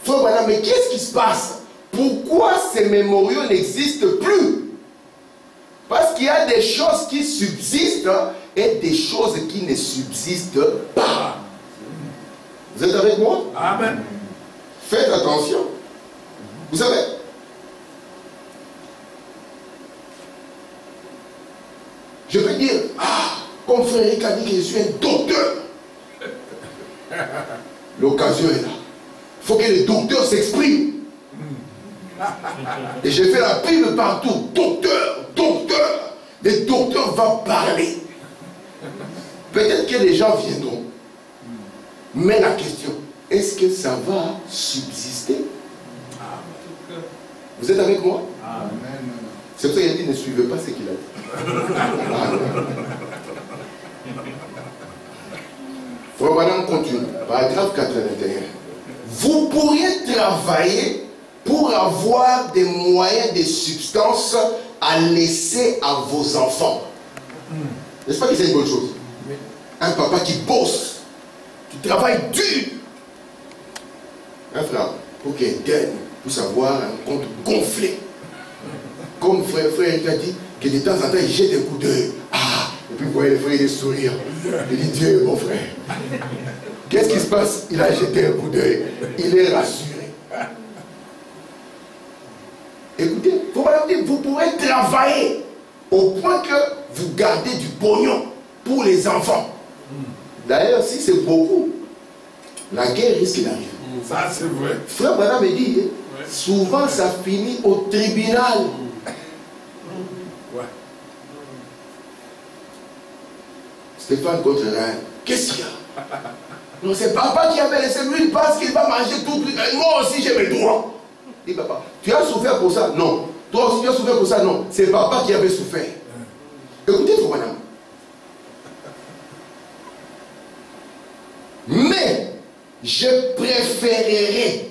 Frère Branham, mais qu'est-ce qui se passe? Pourquoi ces mémoriaux n'existent plus? Parce qu'il y a des choses qui subsistent et des choses qui ne subsistent pas. Vous êtes avec moi? Amen. Faites attention. Vous savez, je peux dire, comme frère Eric a dit que je suis un docteur. L'occasion est là. Il faut que les docteurs s'expriment. Et j'ai fait la pub partout. Docteur, docteur. Les docteurs vont parler. Peut-être que les gens viendront. Mais la question, est-ce que ça va subsister? Vous êtes avec moi? Amen. C'est pour ça qu'il a dit ne suivez pas ce qu'il a dit. Frère Branham continue. Paragraphe 81. Vous pourriez travailler pour avoir des moyens de substance à laisser à vos enfants. N'est-ce pas que c'est une bonne chose? Un papa qui bosse, qui travaille dur. Un frère, pour qu'il gagne, pour avoir un compte gonflé. Comme frère a dit, que de temps en temps, il jette un coup d'œil. Et puis vous voyez le frère, il sourire. Il dit, Dieu, mon frère. Qu'est-ce qui se passe? Il a jeté un coup d'œil. Il est rassuré. Écoutez, vous pourrez travailler au point que vous gardez du pognon pour les enfants. D'ailleurs, si c'est beaucoup, la guerre risque d'arriver. Ça, c'est vrai. Frère Branham me dit, souvent ça finit au tribunal. Ouais. Stéphane contre Ryan. Qu'est-ce qu'il y a? Non, c'est papa qui avait laissé lui, il pense qu'il va manger tout. Moi aussi j'ai mes droits. Dis papa, tu as souffert pour ça? Non. Toi aussi tu as souffert pour ça? Non. C'est papa qui avait souffert. Écoutez, frère Branham. Mais je préférerais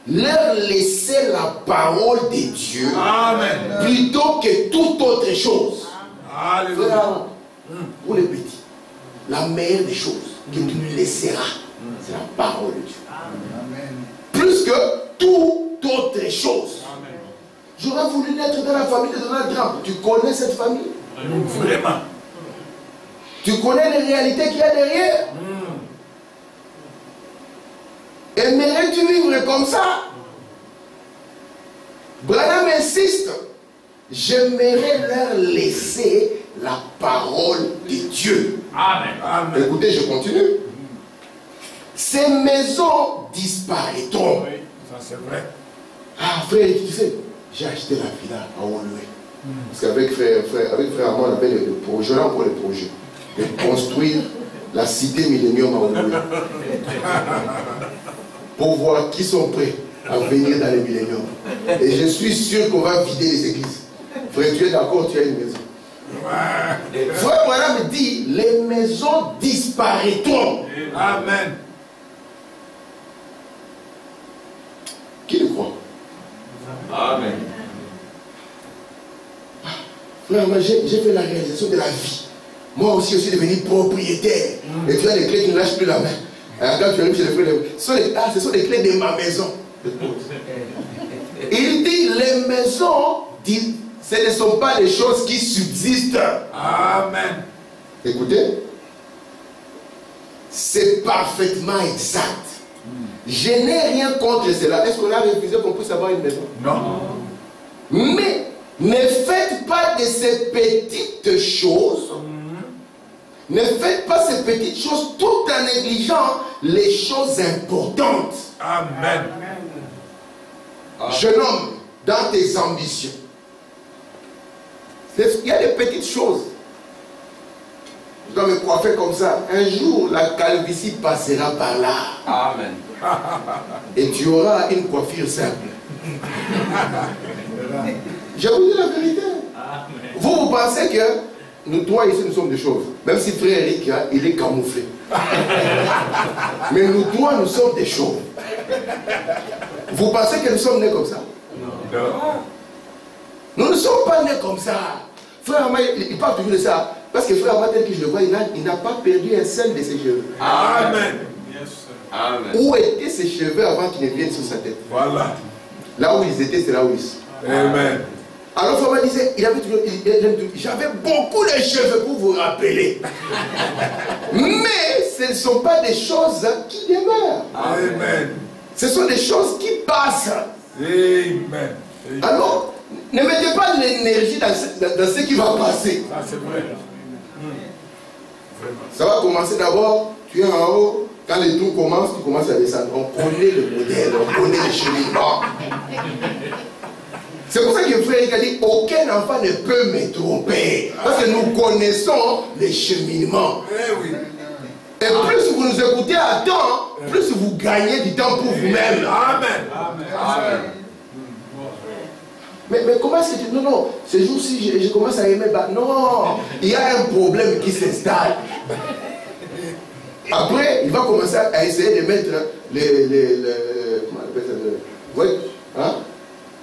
leur laisser la parole de Dieu. Amen. Plutôt que toute autre chose. Alléluia. Frère, pour les petits, la meilleure des choses que tu lui laisseras, c'est la parole de Dieu. Amen. Plus que toute autre chose. Amen. J'aurais voulu naître dans la famille de Donald Trump. Tu connais cette famille? Vraiment. Tu connais les réalités qu'il y a derrière? Aimerais-tu vivre comme ça? Branham insiste. J'aimerais leur laisser la parole de Dieu. Amen. Amen. Écoutez, je continue. Ces maisons disparaîtront. Oui, ça c'est vrai. Frère, tu sais, j'ai acheté la villa à Olué. Parce qu'avec frère Armand, on avait le projet, là pour le projet, de construire la cité millénium à Olué. Pour voir qui sont prêts à venir dans les milléniums. Et je suis sûr qu'on va vider les églises. Frère, tu es d'accord, tu as une maison. Frère Branham dit, les maisons disparaîtront. Amen. Qui le croit? Amen. Frère, moi j'ai fait la réalisation de la vie. Moi aussi, je suis devenu propriétaire. Et tu as les clés qui ne lâchent plus la main. Alors, quand tu arrives chez les frères, ce sont les clés de ma maison. Il dit, les maisons, ce ne sont pas des choses qui subsistent. Amen. Écoutez, c'est parfaitement exact. Je n'ai rien contre cela. Est-ce qu'on a refusé qu'on puisse avoir une maison? Non. Mais ne faites pas de ces petites choses. Ne faites pas ces petites choses tout en négligeant les choses importantes. Amen. Jeune homme, dans tes ambitions, il y a des petites choses. Je dois me coiffer comme ça. Un jour, la calvitie passera par là. Amen. Et tu auras une coiffure simple. Je vous dis la vérité. Vous pensez que nous trois ici, nous sommes des choses. Même si frère Eric, il est camouflé. Mais nous trois, nous sommes des choses. Vous pensez que nous sommes nés comme ça? Non. Nous ne sommes pas nés comme ça. Frère Ama, il parle toujours de ça. Parce que frère Ama, tel que je le vois, il n'a pas perdu un seul de ses cheveux. Amen. Amen. Où étaient ses cheveux avant qu'ils ne viennent sur sa tête? Voilà. Là où ils étaient, c'est là où ils sont. Amen. Alors Frère Ama disait, j'avais beaucoup de cheveux pour vous rappeler. Mais ce ne sont pas des choses qui demeurent. Amen. Ce sont des choses qui passent. Amen. Alors, ne mettez pas l'énergie dans ce qui va passer. Ça, c'est vrai. Vraiment. Ça va commencer d'abord, tu es en haut. Quand les tours commencent, tu commences à descendre. On connaît le modèle, on connaît le cheminement. C'est pour ça que frère a dit, aucun enfant ne peut me tromper. Parce que nous connaissons les cheminements. Eh oui. Et plus vous nous écoutez à temps, plus vous gagnez du temps pour vous-même. Amen. Amen. Mais comment est-ce que tu... Non, ces jours-ci, je commence à aimer... Non, il y a un problème qui s'installe. Après, il va commencer à essayer de mettre comment on appelle ça? Oui, hein?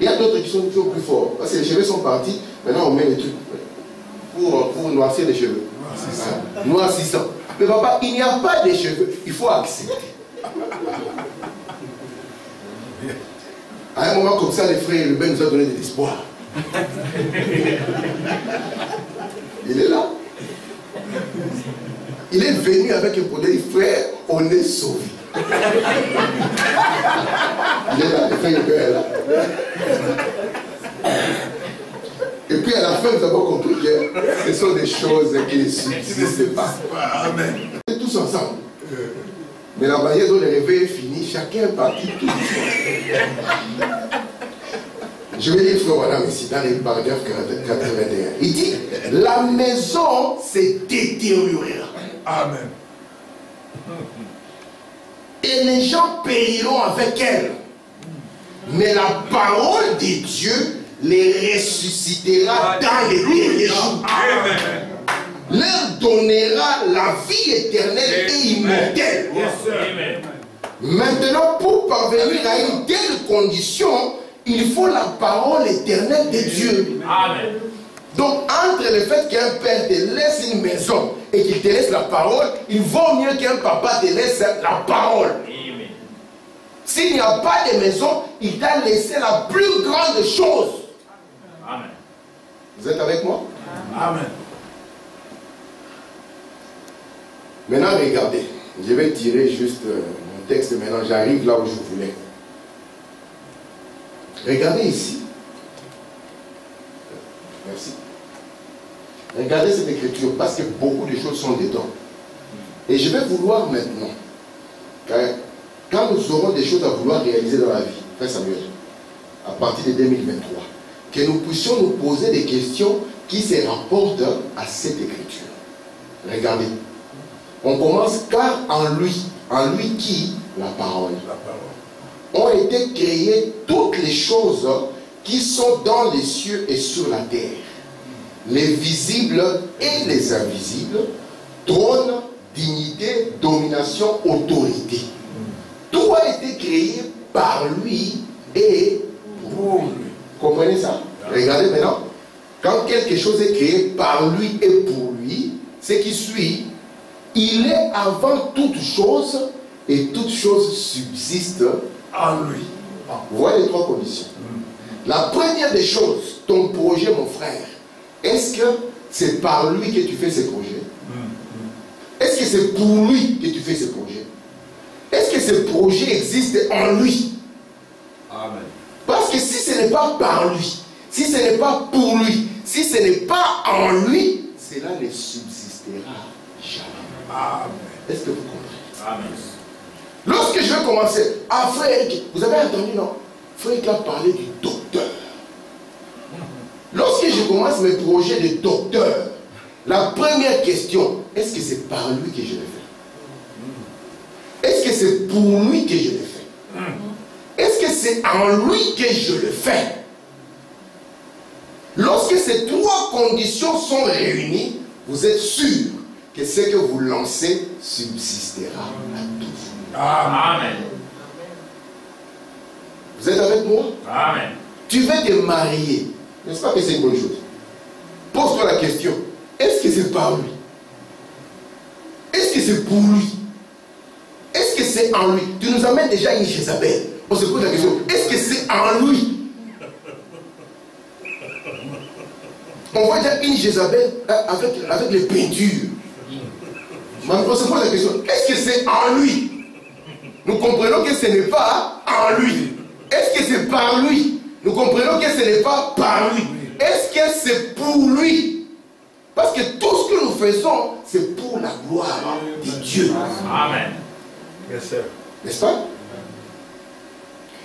Il y a d'autres qui sont toujours plus forts. Parce que les cheveux sont partis. Maintenant, on met les trucs pour noircir les cheveux. Noircissant. Mais papa, il n'y a pas de cheveux. Il faut accepter. À un moment comme ça, les frères Ruben nous ont donné de l'espoir. Il est là. Il est venu avec un produit, frère, on est sauvé. Il est là, le frère Ruben est là. Et puis à la fin, nous avons compris que ce sont des choses qui ne subsistent pas. Amen. On est tous ensemble. Mais la manière dont le réveil est fini, chacun est parti tout doucement. Je vais lire frère Branham ici dans les paragraphes 81. Il dit, la maison s'est détériorée. Amen. Et les gens périront avec elle. Mais la parole de Dieu les ressuscitera dans les derniers jours. Amen. Leur donnera la vie éternelle et immortelle. Maintenant, pour parvenir à une telle condition, il faut la parole éternelle de Dieu. Amen. Donc, entre le fait qu'un père te laisse une maison et qu'il te laisse la parole, il vaut mieux qu'un papa te laisse la parole. Amen. S'il n'y a pas de maison, il t'a laissé la plus grande chose. Amen. Vous êtes avec moi? Amen. Maintenant, regardez. Je vais tirer juste mon texte maintenant. J'arrive là où je voulais. Regardez ici. Merci. Regardez cette écriture parce que beaucoup de choses sont dedans. Et je vais vouloir maintenant, quand nous aurons des choses à vouloir réaliser dans la vie, Frère Samuel, à partir de 2023, que nous puissions nous poser des questions qui se rapportent à cette écriture. Regardez. On commence car en lui qui, la parole, ont été créées toutes les choses qui sont dans les cieux et sur la terre, les visibles et les invisibles, trône, dignité, domination, autorité. Tout a été créé par lui et pour lui. Comprenez ça? Regardez maintenant. Quand quelque chose est créé par lui et pour lui, ce qui suit, il est avant toute chose et toute chose subsiste En lui. Vous voyez les trois conditions. La première des choses, ton projet, mon frère, est-ce que c'est par lui que tu fais ces projets? Est-ce que c'est pour lui que tu fais ces projets? Est-ce que ces projets existent en lui? Amen. Parce que si ce n'est pas par lui, si ce n'est pas pour lui, si ce n'est pas en lui, cela ne subsistera jamais. Amen. Est-ce que vous comprenez? Amen. Lorsque je vais commencer, ah frère Eric, vous avez entendu, non? Frère Eric a parlé du docteur. Lorsque je commence mes projets de docteur, la première question, est-ce que c'est par lui que je le fais? Est-ce que c'est pour lui que je le fais? Est-ce que c'est en lui que je le fais? Lorsque ces trois conditions sont réunies, vous êtes sûr que ce que vous lancez subsistera à toujours. Amen. Vous êtes avec moi? Amen. Tu veux te marier. N'est-ce pas que c'est une bonne chose? Pose-toi la question. Est-ce que c'est par lui? Est-ce que c'est pour lui? Est-ce que c'est en lui? Tu nous amènes déjà une Jézabel. On se pose la question. Est-ce que c'est en lui? On voit déjà une Jézabel avec les peintures. On se pose la question. Est-ce que c'est en lui? Nous comprenons que ce n'est pas en lui. Est-ce que c'est par lui? Nous comprenons que ce n'est pas par lui. Est-ce que c'est pour lui? Parce que tout ce que nous faisons, c'est pour la gloire de Dieu. Amen. Yes, sir. N'est-ce pas?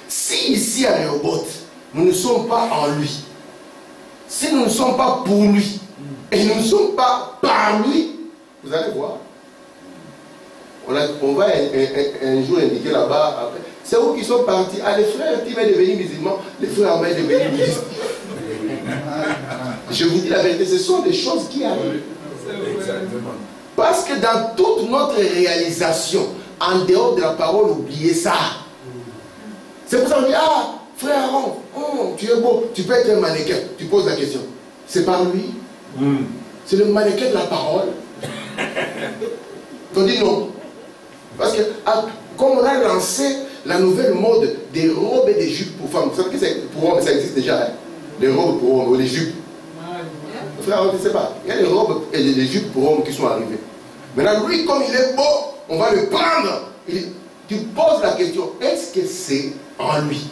Si ici à Rehoboth, nous ne sommes pas en lui, si nous ne sommes pas pour lui, et nous ne sommes pas par lui, vous allez voir. On va un jour indiquer là-bas, après. C'est où qui sont partis? Ah, les frères qui veulent devenir musulmans, les frères en veulent devenir bouddhistes. Je vous dis la vérité, ce sont des choses qui arrivent. Parce que dans toute notre réalisation, en dehors de la parole, oubliez ça. C'est pour ça qu'on dit, ah, frère Aaron, tu es beau, tu peux être un mannequin. Tu poses la question. C'est par lui? C'est le mannequin de la parole? On dit non. Parce que, comme on a lancé la nouvelle mode des robes et des jupes pour femmes, vous savez que pour hommes, ça existe déjà, hein? Les robes pour hommes, ou les jupes. Frère, on ne sait pas. Il y a les robes et les jupes pour hommes qui sont arrivées. Maintenant, lui, comme il est beau, on va le prendre. Tu poses la question, est-ce que c'est en lui?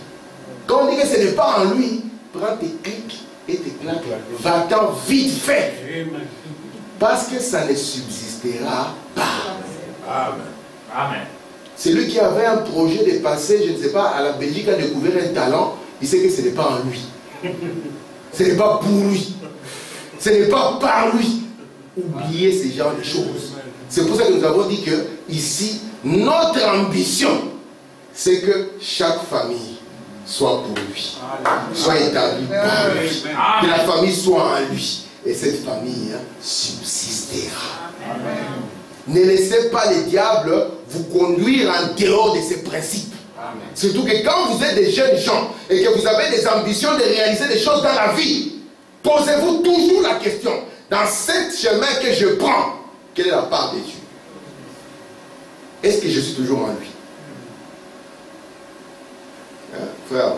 Quand on dit que ce n'est pas en lui, prends tes clics et tes claques. Va-t'en vite fait. Parce que ça ne subsistera pas. Amen. Amen. Celui qui avait un projet de passer, je ne sais pas, à la Belgique, a découvert un talent, il sait que ce n'est pas en lui. Ce n'est pas pour lui. Ce n'est pas par lui. Oubliez ces genres de choses. C'est pour ça que nous avons dit que ici, notre ambition, c'est que chaque famille soit pour lui, soit établie par lui, que la famille soit en lui, et cette famille subsistera. Amen. Ne laissez pas les diables vous conduire en dehors de ces principes. Amen. Surtout que quand vous êtes des jeunes gens et que vous avez des ambitions de réaliser des choses dans la vie, posez-vous toujours la question, dans ce chemin que je prends, quelle est la part de Dieu? Est-ce que je suis toujours en lui? Frère,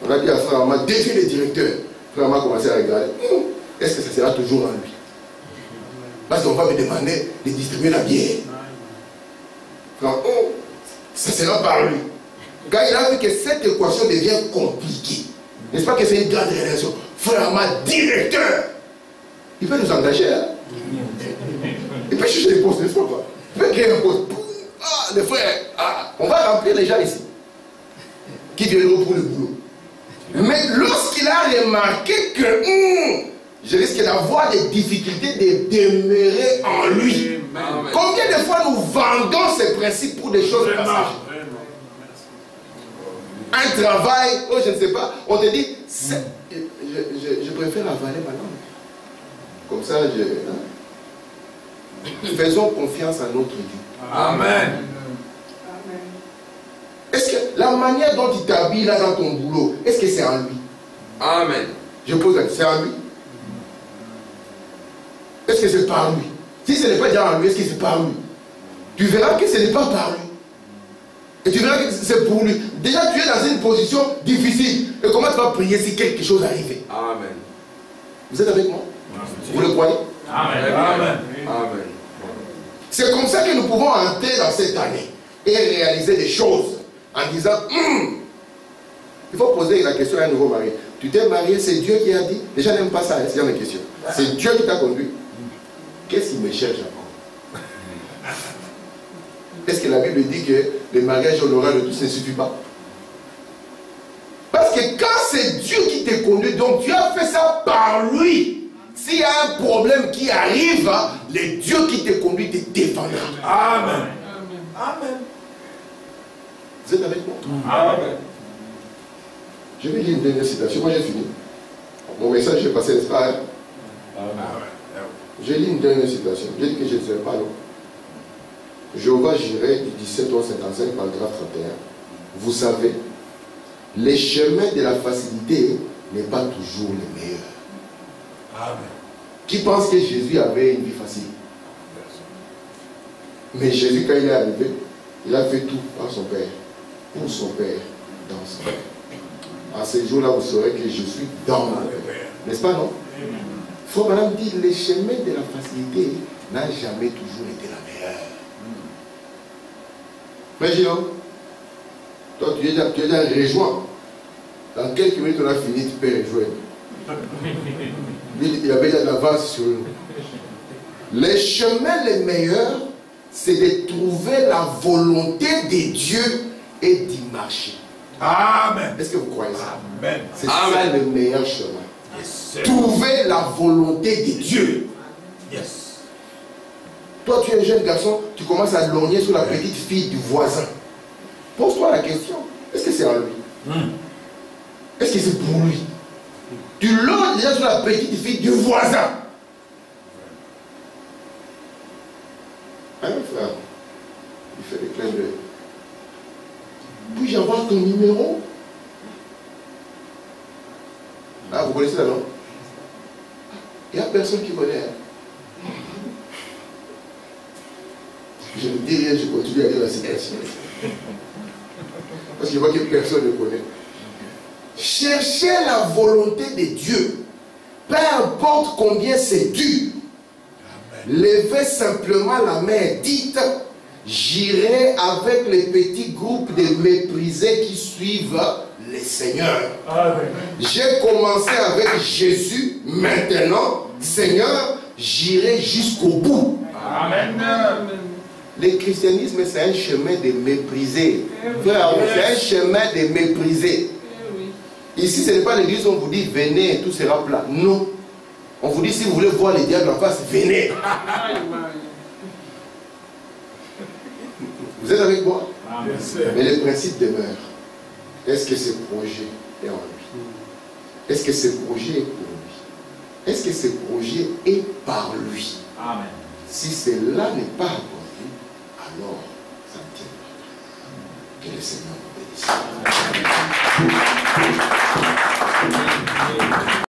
on a dit à frère Ama, défie le directeur. Frère Ama a commencé à regarder. Est-ce que ça sera toujours en lui? Parce qu'on va me demander de distribuer la bière. Frère, ça sera par lui. Quand il a vu que cette équation devient compliquée, n'est-ce pas que c'est une grande relation? Frère Ama, directeur, il peut nous engager. Hein? Il peut chercher des postes, n'est-ce pas? Il peut créer un poste. Ah, les frères, on va remplir les gens ici qui viendront pour le boulot. Mais lorsqu'il a remarqué que je risque d'avoir des difficultés de demeurer en lui. Amen. Combien de fois nous vendons ces principes pour des choses passagères? Un travail, je ne sais pas, on te dit, je préfère avaler ma langue. Comme ça, faisons confiance à notre Dieu. Amen. Est-ce que la manière dont tu t'habilles là dans ton boulot, est-ce que c'est en lui? Amen. Je pose la question, c'est en lui? Est-ce que c'est par lui? Si ce n'est pas déjà en lui, est-ce que c'est par lui? Tu verras que ce n'est pas par lui. Et tu verras que c'est pour lui. Déjà, tu es dans une position difficile. Et comment tu vas prier si quelque chose arrive? Amen. Vous êtes avec moi? Vous le croyez? Amen. Amen. Amen. C'est comme ça que nous pouvons entrer dans cette année et réaliser des choses en disant il faut poser la question à un nouveau marié. Tu t'es marié, c'est Dieu qui a dit. Les gens n'aiment pas ça, c'est une question. C'est Dieu qui t'a conduit. Qu'est-ce qu'il me cherche encore? Est-ce que la Bible dit que le mariage honorable de tous ne suffit pas? Parce que quand c'est Dieu qui te conduit, donc tu as fait ça par lui. S'il y a un problème qui arrive, le Dieu qui te conduit te défendra. Amen. Amen. Vous êtes avec moi? Amen. Je vais lire une dernière citation. Moi j'ai fini. Mon message j'ai passé, n'est-ce pas? Je lis une dernière citation. J'ai dit que je ne serai pas long. Jéhovah Jireh du 17 au 55, paragraphe 31. Vous savez, les chemins de la facilité n'est pas toujours les meilleurs. Amen. Qui pense que Jésus avait une vie facile? Mais Jésus, quand il est arrivé, il a fait tout par son Père, pour son Père, dans son Père. À ce jour-là, vous saurez que je suis dans mon Père. N'est-ce pas, non? Frère Madame dit, les chemins de la facilité n'ont jamais toujours été la meilleure. Mais Gino, toi tu es déjà rejoint. Dans quelques minutes, on a fini, tu peux rejoindre. Lui, il avait déjà l'avance sur nous. Les chemins les meilleurs, c'est de trouver la volonté de Dieu et d'y marcher. Amen. Est-ce que vous croyez ça? Amen. C'est ça le meilleur chemin. Yes. Trouver la volonté de Dieu. Yes. Toi, tu es un jeune garçon, tu commences à lorgner sur la petite fille du voisin. Pose-toi la question, est-ce que c'est en lui? Est-ce que c'est pour lui? Tu lorgnes déjà sur la petite fille du voisin. Hein, frère? Il fait des clins d'œil. Puis-je avoir ton numéro? Ah, vous connaissez ça, non? Il n'y a personne qui connaît. Je ne dis rien, je continue à lire la citation. Parce que je vois que personne ne connaît. Cherchez la volonté de Dieu. Peu importe combien c'est dur. Levez simplement la main. Dites, j'irai avec les petits groupes de méprisés qui suivent le Seigneur. J'ai commencé avec Jésus. Maintenant, Seigneur, j'irai jusqu'au bout. Amen. Le christianisme, c'est un chemin de mépriser. C'est un chemin de mépriser. Ici, ce n'est pas l'église où on vous dit venez et tout sera plat. Non. On vous dit si vous voulez voir les diables en face, venez. Vous êtes avec moi? Mais le principe demeure. Est-ce que ce projet est en lui? Est-ce que ce projet est pour lui? Est-ce que ce projet est par lui? Amen. Si cela n'est pas accompli, alors ça ne tient pas. Que le Seigneur vous bénisse.